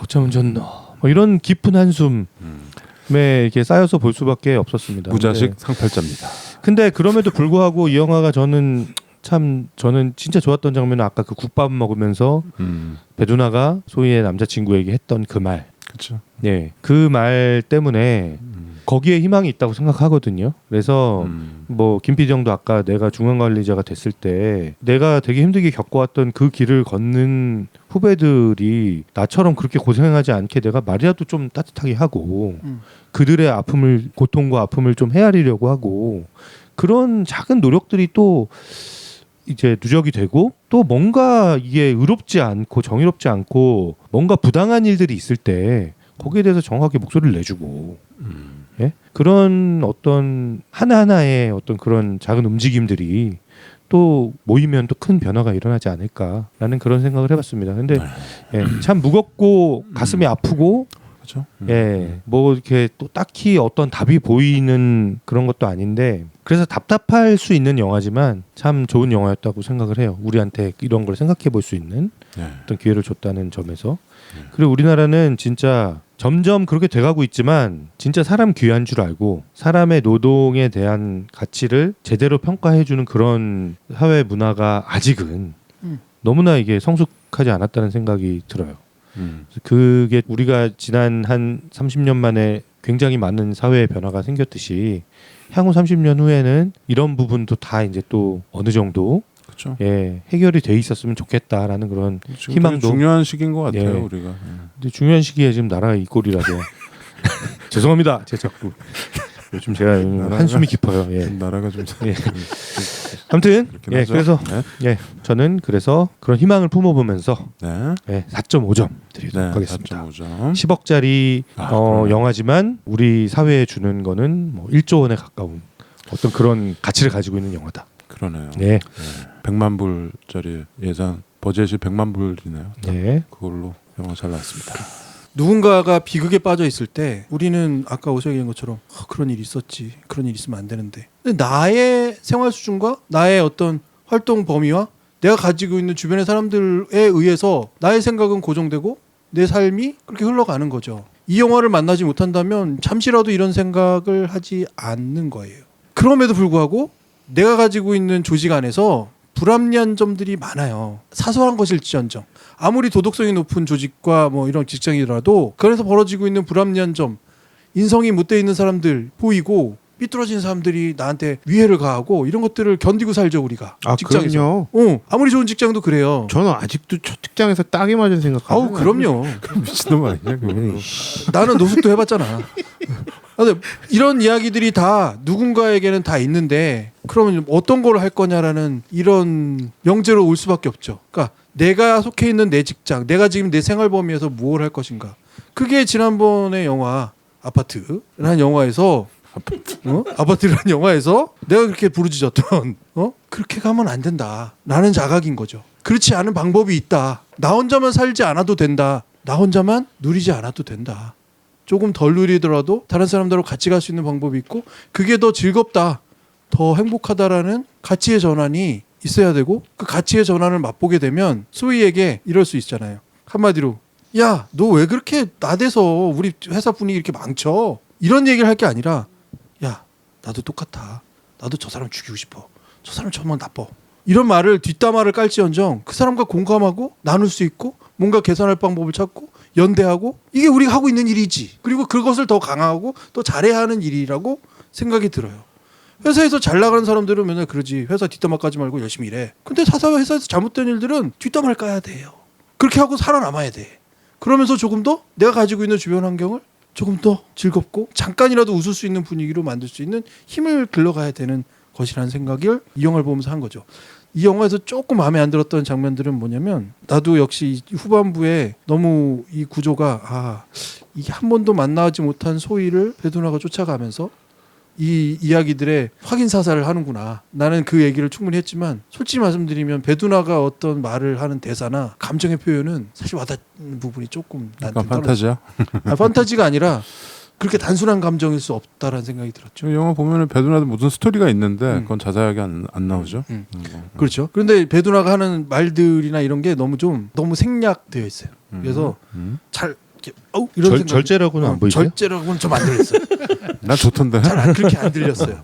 어쩌면 좋노 뭐 이런 깊은 한숨에 이렇게 쌓여서 볼 수밖에 없었습니다. 무자식 근데, 상팔자입니다. 근데 그럼에도 불구하고 이 영화가 저는 진짜 좋았던 장면은 아까 그 국밥 먹으면서 배두나가 소희의 남자친구에게 했던 그 말. 그렇죠. 예, 그 말 때문에 거기에 희망이 있다고 생각하거든요. 그래서 뭐 김PD형도 아까 내가 중앙관리자가 됐을 때 내가 되게 힘들게 겪어왔던 그 길을 걷는 후배들이 나처럼 그렇게 고생하지 않게 내가 말이라도 좀 따뜻하게 하고 그들의 고통과 아픔을 좀 헤아리려고 하고 그런 작은 노력들이 또 이제 누적이 되고 또 뭔가 이게 의롭지 않고 정의롭지 않고 뭔가 부당한 일들이 있을 때 거기에 대해서 정확하게 목소리를 내주고 예? 그런 어떤 하나하나의 어떤 그런 작은 움직임들이 또 모이면 또 큰 변화가 일어나지 않을까라는 그런 생각을 해봤습니다. 근데 예, 참 무겁고 가슴이 아프고 그렇죠. 예, 뭐 이렇게 또 딱히 어떤 답이 보이는 그런 것도 아닌데 그래서 답답할 수 있는 영화지만 참 좋은 영화였다고 생각을 해요. 우리한테 이런 걸 생각해 볼 수 있는 어떤 기회를 줬다는 점에서. 그리고 우리나라는 진짜 점점 그렇게 돼가고 있지만 진짜 사람 귀한 줄 알고 사람의 노동에 대한 가치를 제대로 평가해주는 그런 사회 문화가 아직은 너무나 이게 성숙하지 않았다는 생각이 들어요. 그게 우리가 지난 한 30년 만에 굉장히 많은 사회의 변화가 생겼듯이 향후 30년 후에는 이런 부분도 다 이제 또 어느 정도 그렇죠. 예, 해결이 돼 있었으면 좋겠다라는 그런 지금 희망도 되게 중요한 시기인 것 같아요. 예. 우리가. 근데 중요한 시기에 지금 나라가 이 꼴이라서 죄송합니다. 제가 자꾸 요즘 제가 한숨이 깊어요. 예. 나라가 좀 예. 아무튼 그렇긴 예, 하죠. 그래서 네. 예, 저는 그래서 그런 희망을 품어보면서 네. 예, 4.5점 드리도록 하겠습니다. 4.5점. 10억짜리 그러네. 영화지만 우리 사회에 주는 거는 뭐 1조 원에 가까운 어떤 그런 가치를 가지고 있는 영화다. 그러네요. 네. 100만 불짜리 예산 버젯이 100만 불이네요. 네. 그걸로 영화 잘 나왔습니다. 누군가가 비극에 빠져 있을 때 우리는 아까 오셔 얘기한 것처럼 그런 일이 있었지, 그런 일이 있으면 안 되는데, 근데 나의 생활 수준과 나의 어떤 활동 범위와 내가 가지고 있는 주변의 사람들에 의해서 나의 생각은 고정되고 내 삶이 그렇게 흘러가는 거죠. 이 영화를 만나지 못한다면 잠시라도 이런 생각을 하지 않는 거예요. 그럼에도 불구하고 내가 가지고 있는 조직 안에서 불합리한 점들이 많아요. 사소한 것일지언정 아무리 도덕성이 높은 조직과 뭐 이런 직장이라도 그래서 벌어지고 있는 불합리한 점, 인성이 못돼 있는 사람들 보이고 삐뚤어진 사람들이 나한테 위해를 가하고 이런 것들을 견디고 살죠 우리가. 아, 직장에서. 그럼요. 아무리 좋은 직장도 그래요. 저는 아직도 첫 직장에서 딱이 맞은 생각하고. 아우 그럼요. 미친놈 아니냐? 그거. 나는 노숙도 해봤잖아. 근데 이런 이야기들이 다 누군가에게는 다 있는데 그러면 어떤 걸 할 거냐라는 이런 명제로 올 수밖에 없죠. 그러니까 내가 속해 있는 내 직장, 내가 지금 내 생활 범위에서 무엇을 할 것인가. 그게 지난번의 영화 아파트라는 영화에서 아파트라는 영화에서 내가 그렇게 부르짖었던 그렇게 가면 안 된다 라는 자각인 거죠. 그렇지 않은 방법이 있다. 나 혼자만 살지 않아도 된다. 나 혼자만 누리지 않아도 된다. 조금 덜 누리더라도 다른 사람들하고 같이 갈 수 있는 방법이 있고 그게 더 즐겁다, 더 행복하다라는 가치의 전환이 있어야 되고 그 가치의 전환을 맛보게 되면 소희에게 이럴 수 있잖아요. 한마디로 야, 너 왜 그렇게 나대서 우리 회사 분위기 이렇게 망쳐? 이런 얘기를 할 게 아니라 야, 나도 똑같아. 나도 저 사람 죽이고 싶어. 저 사람 정말 나빠. 이런 말을 뒷담화를 깔지언정 그 사람과 공감하고 나눌 수 있고 뭔가 개선할 방법을 찾고 연대하고 이게 우리가 하고 있는 일이지. 그리고 그것을 더 강화하고 더 잘해야 하는 일이라고 생각이 들어요. 회사에서 잘 나가는 사람들은 맨날 그러지. 회사 뒷담화 까지 말고 열심히 일해. 근데 회사에서 잘못된 일들은 뒷담화를 까야 돼요. 그렇게 하고 살아남아야 돼. 그러면서 조금 더 내가 가지고 있는 주변 환경을 조금 더 즐겁고 잠깐이라도 웃을 수 있는 분위기로 만들 수 있는 힘을 길러가야 되는 것이라는 생각을 이 영화를 보면서 한 거죠. 이 영화에서 조금 마음에 안 들었던 장면들은 뭐냐면 나도 역시 후반부에 너무 이 구조가 이게 한 번도 만나지 못한 소희를 배두나가 쫓아가면서 이 이야기들의 확인 사살을 하는구나. 나는 그 얘기를 충분히 했지만 솔직히 말씀드리면 배두나가 어떤 말을 하는 대사나 감정의 표현은 사실 와닿는 부분이 조금 약간 판타지야? 판타지가 아니라 그렇게 단순한 감정일 수 없다라는 생각이 들었죠. 영화 보면은 배두나도 무슨 스토리가 있는데 그건 자세하게 안 나오죠. 그렇죠. 그런데 배두나가 하는 말들이나 이런 게 너무 생략되어 있어요. 그래서 잘 이런 절제라고는 안 보이세요? 절제라고는 좀 안 들렸어요. 난 좋던데. 잘 그렇게 안 들렸어요.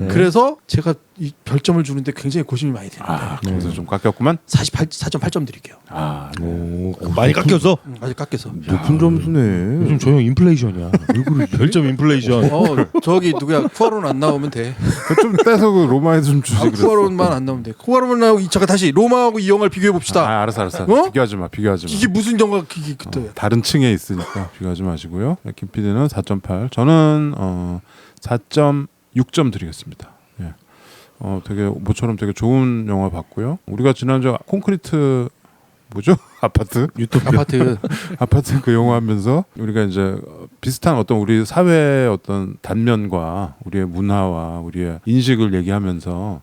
그래서 제가 이 별점을 주는데 굉장히 고심이 많이 됩니다. 그래서 좀 깎였구만. 4.8점 드릴게요. 많이 깎여서 아직 깎여서. 높은 점수네. 요즘 저 형 인플레이션이야. 왜 그러지? 별점 인플레이션. 저기 누구야? 쿠아론 안 나오면 돼. 좀 떼서 그 로마에서 좀 주지 그랬어. 쿠아론만 안 나오면 돼. 쿠아론만 나오고 잠깐 다시 로마하고 이 영화를 비교해 봅시다. 알았어. 비교하지 마. 이게 무슨 영화 그때? 다른 층에 있으니까 비교하지 마시고요. 김 PD는 4.8. 저는 4.6점 드리겠습니다. 예. 되게 모처럼 되게 좋은 영화 봤고요. 우리가 지난주 콘크리트 뭐죠? 아파트 그 영화 하면서 우리가 이제 비슷한 어떤 우리 사회의 어떤 단면과 우리의 문화와 우리의 인식을 얘기하면서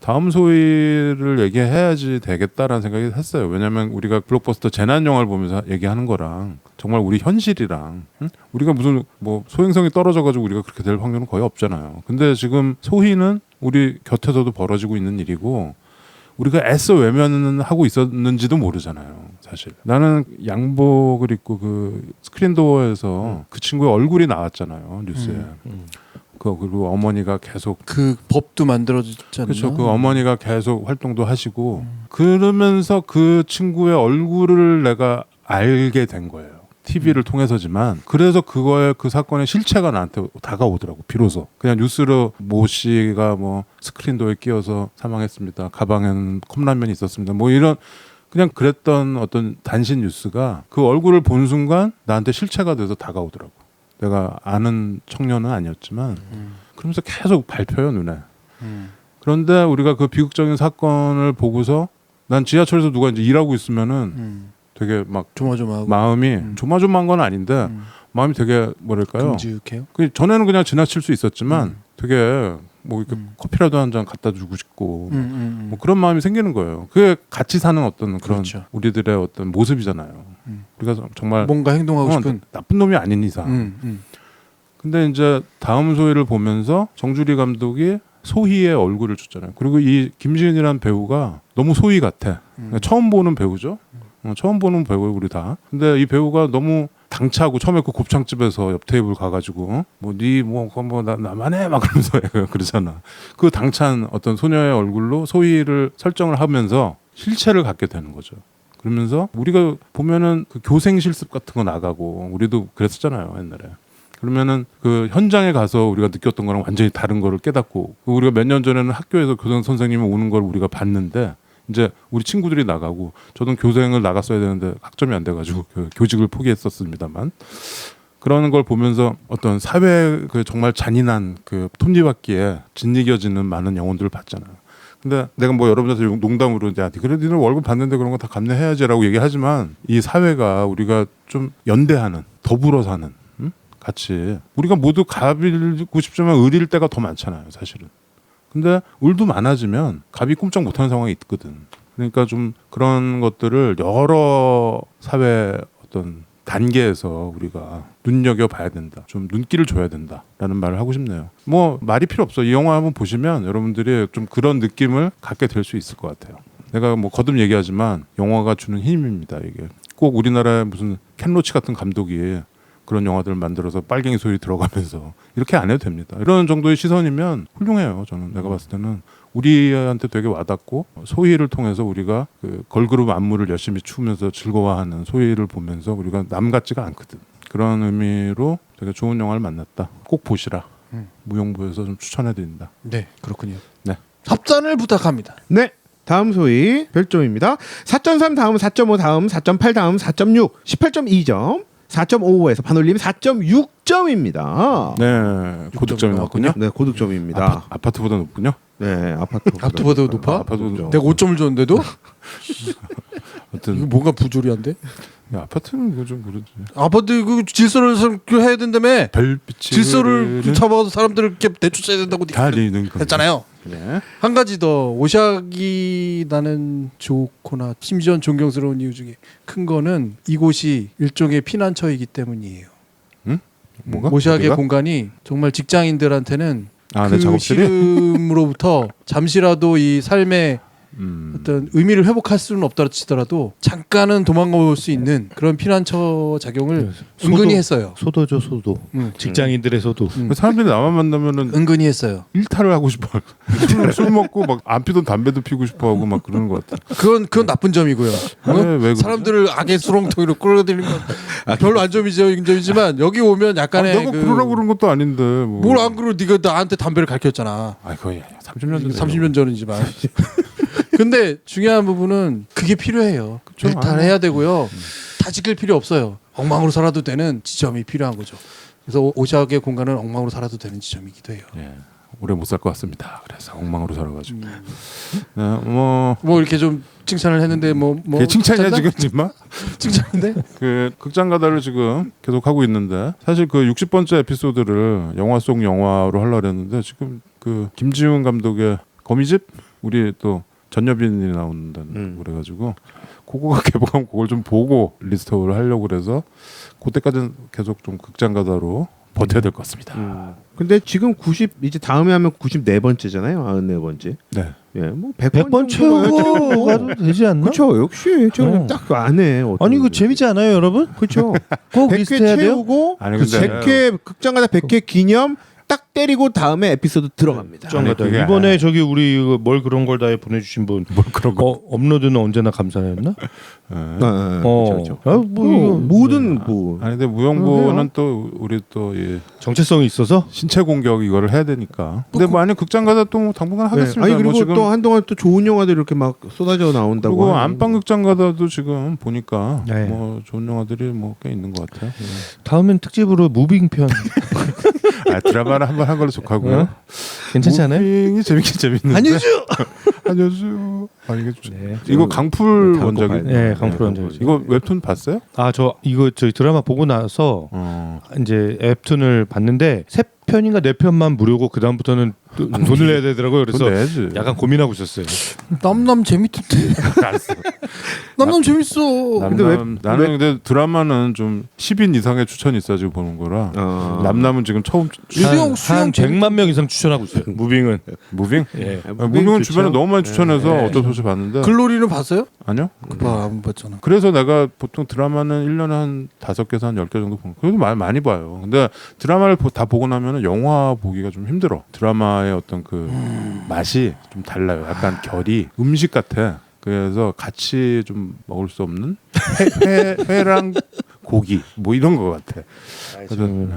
다음 소위를 얘기해야지 되겠다라는 생각이 했어요. 왜냐하면 우리가 블록버스터 재난 영화를 보면서 얘기하는 거랑 정말 우리 현실이랑 우리가 무슨 뭐 소행성이 떨어져가지고 우리가 그렇게 될 확률은 거의 없잖아요. 근데 지금 소위는 우리 곁에서도 벌어지고 있는 일이고 우리가 애써 외면하고 있었는지도 모르잖아요. 사실 나는 양복을 입고 그 스크린도어에서 그 친구의 얼굴이 나왔잖아요. 뉴스에. 그리고 어머니가 계속 그 법도 만들어졌잖아요. 그렇죠. 그 어머니가 계속 활동도 하시고 그러면서 그 친구의 얼굴을 내가 알게 된 거예요. TV를 통해서지만 그래서 그거에 그 사건의 실체가 나한테 다가오더라고. 비로소 그냥 뉴스로 모 씨가 뭐 스크린도어에 끼어서 사망했습니다. 가방에는 컵라면이 있었습니다. 뭐 이런 그냥 그랬던 어떤 단신 뉴스가 그 얼굴을 본 순간 나한테 실체가 돼서 다가오더라고. 내가 아는 청년은 아니었지만 그러면서 계속 밟혀요 눈에. 그런데 우리가 그 비극적인 사건을 보고서 난 지하철에서 누가 이제 일하고 있으면은 되게 막 조마조마하고 마음이 조마조마한 건 아닌데 마음이 되게 뭐랄까요? 끔찍해요. 그 전에는 그냥 지나칠 수 있었지만 되게 뭐 이렇게 커피라도 한 잔 갖다 주고 싶고 뭐 그런 마음이 생기는 거예요. 그게 같이 사는 어떤 그런 그렇죠. 우리들의 어떤 모습이잖아요. 우리가 정말 뭔가 행동하고 싶은 나쁜 놈이 아닌 이상. 근데 이제 다음 소희를 보면서 정주리 감독이 소희의 얼굴을 줬잖아요. 그리고 이 김지은이라는 배우가 너무 소희 같아. 처음 보는 배우죠. 처음 보는 배우예요 우리 다. 근데 이 배우가 너무 당차고 처음에 그 곱창집에서 옆 테이블 가가지고 나만 해 막 그러면서 그러잖아. 그 당찬 어떤 소녀의 얼굴로 소희를 설정을 하면서 실체를 갖게 되는 거죠. 그러면서 우리가 보면은 그 교생 실습 같은 거 나가고 우리도 그랬었잖아요 옛날에. 그러면은 그 현장에 가서 우리가 느꼈던 거랑 완전히 다른 거를 깨닫고 우리가 몇 년 전에는 학교에서 교장 선생님이 오는 걸 우리가 봤는데 이제 우리 친구들이 나가고 저도 교생을 나갔어야 되는데 학점이 안 돼가지고 그 교직을 포기했었습니다만 그러는 걸 보면서 어떤 사회 그 정말 잔인한 그 톱니바퀴에 짓이겨지는 많은 영혼들을 봤잖아요. 근데 내가 뭐 여러분한테 농담으로 야 그래 니네 월급 받는데 그런 거 다 감내해야지라고 얘기하지만 이 사회가 우리가 좀 연대하는 더불어 사는 같이 우리가 모두 갑이고 싶지만 을일 때가 더 많잖아요, 사실은. 근데 을도 많아지면 갑이 꼼짝 못하는 상황이 있거든. 그러니까 좀 그런 것들을 여러 사회 어떤 단계에서 우리가 눈여겨봐야 된다. 좀 눈길을 줘야 된다라는 말을 하고 싶네요. 뭐 말이 필요 없어. 이 영화 한번 보시면 여러분들이 좀 그런 느낌을 갖게 될 수 있을 것 같아요. 내가 뭐 거듭 얘기하지만 영화가 주는 힘입니다. 이게 꼭 우리나라의 무슨 켄 로치 같은 감독이 그런 영화들을 만들어서 빨갱이 소리 들어가면서 이렇게 안 해도 됩니다. 이런 정도의 시선이면 훌륭해요. 저는 내가 봤을 때는 우리한테 되게 와닿고 소희를 통해서 우리가 그 걸그룹 안무를 열심히 추면서 즐거워하는 소희를 보면서 우리가 남 같지가 않거든. 그런 의미로 되게 좋은 영화를 만났다. 꼭 보시라. 무용부에서 좀 추천해드린다. 네, 그렇군요. 네. 합산을 부탁합니다. 네. 다음 소위 별점입니다. 4.3 다음 4.5 다음 4.8 다음 4.6 18.2점 4.55에서 반올림 4.6점입니다. 네, 고득점이 나왔군요. 네, 고득점입니다. 아파트보다 높군요. 네, 아파트보다 높아? 아파트보다 내가 5점을 줬는데도? 이거 하여튼 뭔가 부조리한데? 야, 아파트는 이거 좀 그러지. 아파트 그 질서를 해야 된다며? 별빛이 질서를 잡아서 사람들을 이렇게 내쫓아야 된다고 달리는 거 했잖아요. 네. 한 가지 더 오샥이 나는 좋거나 심지어 존경스러운 이유 중에 큰 거는 이곳이 일종의 피난처이기 때문이에요. 뭐가? 오샥의 어디가? 공간이 정말 직장인들한테는 아, 그 내 작업실이? 시름으로부터 잠시라도 이 삶의 어떤 의미를 회복할 수는 없다 치더라도 잠깐은 도망가 볼 수 있는 그런 피난처 작용을 은근히 했어요. 소도죠, 소도. 직장인들의 소도. 사람들이 나만 만나면은 은근히 했어요. 일탈을 하고 싶어. 술 먹고 막 안 피던 담배도 피고 싶어하고 막 그러는 것 같아. 그건 나쁜 점이고요. 왜 그러지? 사람들을 악의 수렁텅이로 끌어들이는 건 별로 안 점이지만 여기 오면 약간의 내가 그러라고 그런 것도 아닌데 뭐. 뭘 안 그러? 네가 나한테 담배를 가르쳤잖아. 아, 거의 30년 전 30년 전이지만. 근데 중요한 부분은 그게 필요해요. 일탈해야 되고요. 다 지킬 필요 없어요. 엉망으로 살아도 되는 지점이 필요한 거죠. 그래서 오샥의 공간은 엉망으로 살아도 되는 지점이기도 해요. 예. 오래 못 살 것 같습니다. 그래서 엉망으로 살아가지고. 네, 뭐 이렇게 좀 칭찬을 했는데 그게 칭찬이야 지금 정말? 칭찬인데? 그 극장 가다를 지금 계속 하고 있는데 사실 그 60번째 에피소드를 영화 속 영화로 하려고 했는데 지금 그 김지훈 감독의 거미집 우리 또 전여빈이 나온다는 그래가지고 그거가 개봉하면 그걸 좀 보고 리스트업을 하려고 그래서 그때까지는 계속 좀 극장 가다로 버텨야 될 것 같습니다. 근데 지금 90 이제 다음에 하면 94번째잖아요. 94번째. 네. 예, 뭐 100번 채우고 가도 되지 않나? 그렇죠. 역시 저는 딱 안해. 아니 이거 재밌지 않아요, 여러분? 그렇죠. 꼭 100회 리스트 해야 돼요? 채우고 아니, 근데 100회 극장 가다 100회 기념 딱 때리고 다음에 에피소드 들어갑니다. 아니, 그게 이번에 저기 우리 이거 뭘 그런 걸 다 보내주신 분, 뭘 그런 거. 업로드는 언제나 감사했나? 그렇죠. 뭐 이거 모든 뭐 아니 근데 무용부는 또 우리 또 이 정체성이 있어서 신체 공격 이거를 해야 되니까. 근데 뭐 아니 극장 가다 또 당분간 하겠습니다. 아니 그리고 뭐 지금 또 한동안 또 좋은 영화들 이렇게 막 쏟아져 나온다고. 그리고 하는 안방 극장 가다도 지금 보니까 네. 뭐 좋은 영화들이 뭐 꽤 있는 것 같아요. 다음엔 특집으로 무빙 편 아, 드라마를 한번 한 걸로 속하고요. 괜찮지 않아요? 무빙이 재밌긴 재밌는데. 안녕하세요. 안녕하세요. 아니 이게 네. 이거 강풀 다음 거 원작이. 봐야 네, 강풀 원작이죠. 이거 웹툰 봤어요? 아, 저 이거 저희 드라마 보고 나서 이제 웹툰을 봤는데 3편인가 4편만 무료고 그 다음부터는 돈을 내야 되더라고요. 그래서 그건 내야지. 약간 고민하고 있었어요. 남남 재밌던데. 알았어. 남남 재밌어. 나는 근데 드라마는 좀 10인 이상의 추천이 있어야지 보는 거라. 남남은 지금 처음 수영 한 100만 명 이상 추천하고 있어요. 무빙은. 무빙? 예. 무빙은 주변에 너무 많이 추천해서 네. 어쩔 수 없이 봤는데. 글로리는 봤어요? 아니요. 안 봤잖아. 그래서 내가 보통 드라마는 1년에 한 5개에서 한 10개 정도 보는. 그래도 많이 봐요. 근데 드라마를 다 보고 나면은 영화 보기가 좀 힘들어. 드라마의 어떤 그 맛이 좀 달라요. 약간 결이 음식 같아. 그래서 같이 좀 먹을 수 없는 회랑 고기 뭐 이런 거 같아.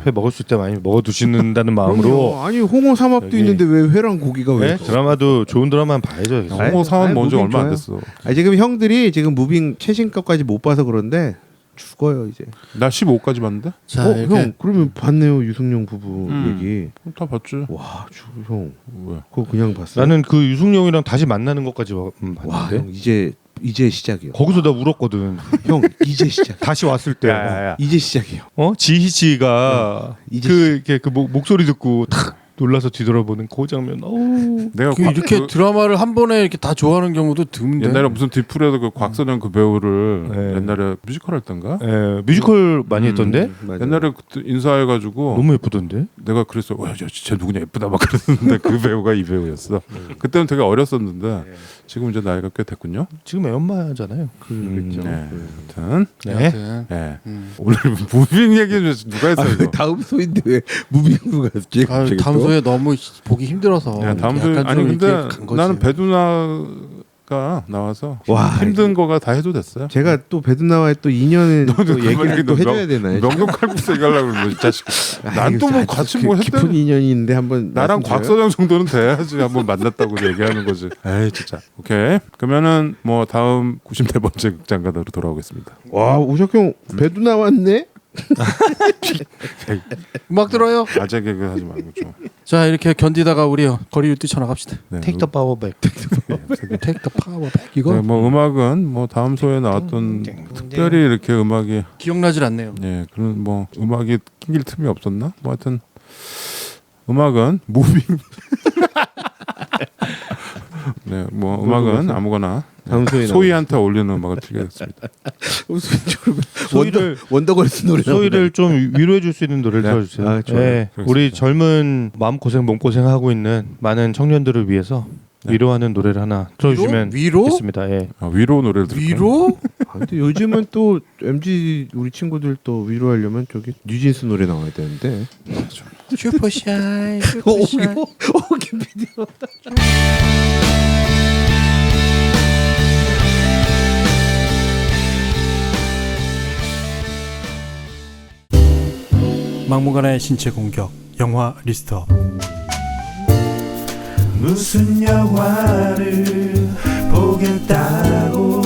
회 먹을 수 있을 때 많이 먹어두신다는 마음으로. 아니 홍어 삼합도 여기- 있는데 왜 회랑 고기가 왜? 네? 드라마도 좋은 드라마는 봐야죠. 아이, 홍어 사원 뭔지 무빙 얼마 안 좋아요. 됐어. 아 지금 형들이 지금 무빙 최신까지 못 봐서 그런데 죽어요 이제. 나 15까지 봤는데? 자, 형 그러면 봤네요 유승용 부부 얘기. 다 봤지. 와, 형 왜? 그거 그냥 봤어. 나는 그 유승용이랑 다시 만나는 것까지 와, 봤는데. 형 이제 이제 시작이요. 거기서 나 울었거든. 형 이제 시작. 다시 왔을 때. 이제 시작이요. 지희 씨가 이제 그 목소리 듣고 탁 놀라서 뒤돌아보는 그 장면. 어우. 내가 이렇게 드라마를 한 번에 이렇게 다 좋아하는 경우도 드문데. 옛날에 무슨 뒤풀에도 그 곽선영 그 배우를 네. 옛날에 뮤지컬 할 땐가? 뮤지컬 많이 했던데. 맞아요. 옛날에 그때 인사해가지고 너무 예쁘던데. 내가 그랬어. 와, 쟤 누구냐 예쁘다 막 그랬는데 그 배우가 이 배우였어. 그때는 되게 어렸었는데 지금 이제 나이가 꽤 됐군요. 지금 애 엄마잖아요. 그렇죠. 네. 아무튼 여하튼. 네. 오늘 무빙 얘기는 누가 했어 이거? 다음 소인데 왜 무빙으로 갔지? 아, 다음 소에 너무 보기 힘들어서. 야, 다음 약간 주 좀 아니 근데 이렇게 간 거지. 나는 배두나가 나와서 와, 힘든 거가 다 해도 됐어요. 제가 또 배두나와의 또 인연을 또 그 얘기를 말이 또 너 해줘야 되나요? 명동 칼국수 얘기하려고 그러는 이 자식. 난 또 뭐 같이 뭐 했대. 깊은 인연인데 한번 나랑 말씀드려요? 곽서영 정도는 돼야지 한번 만났다고 얘기하는 거지. 에이 진짜. 오케이. 그러면은 뭐 다음 94번째 극장가로 돌아오겠습니다. 와 우석형 배두나 왔네. 음악 들어요. 아재 개그 하지 말고 좀. 자 이렇게 견디다가 우리 거리를 뛰쳐나갑시다. 네. Take the power back. Take the power back. 이거 네, 뭐 음악은 뭐 다음 소에 나왔던 특별히 이렇게 음악이 기억나질 않네요. 네 그런 뭐 음악이 낑길 틈이 없었나? 뭐 하여튼 음악은 무빙. 네, 뭐 음악은 아무거나 다음 소에 소희한테 어울리는 음악을 틀겠습니다. 소희를 원더걸스 노래. 소희를 좀 위로해 줄 수 있는 노래를 네. 틀어주세요. 아, 좋아요. 네, 우리 젊은 마음 고생 몸 고생 하고 있는 많은 청년들을 위해서 위로하는 노래를 하나 틀어주시면 위로? 좋겠습니다. 예. 위로 노래를 들을까요? 위로? 아, 근데 요즘은 또 MZ 우리 친구들 또 위로하려면 저기 뉴진스 노래 나와야 되는데. 슈퍼샤이. 오, 슈퍼샤이. 김PD. 막무가내 신체 공격 영화 리스트업. 무슨 영화를 보겠다고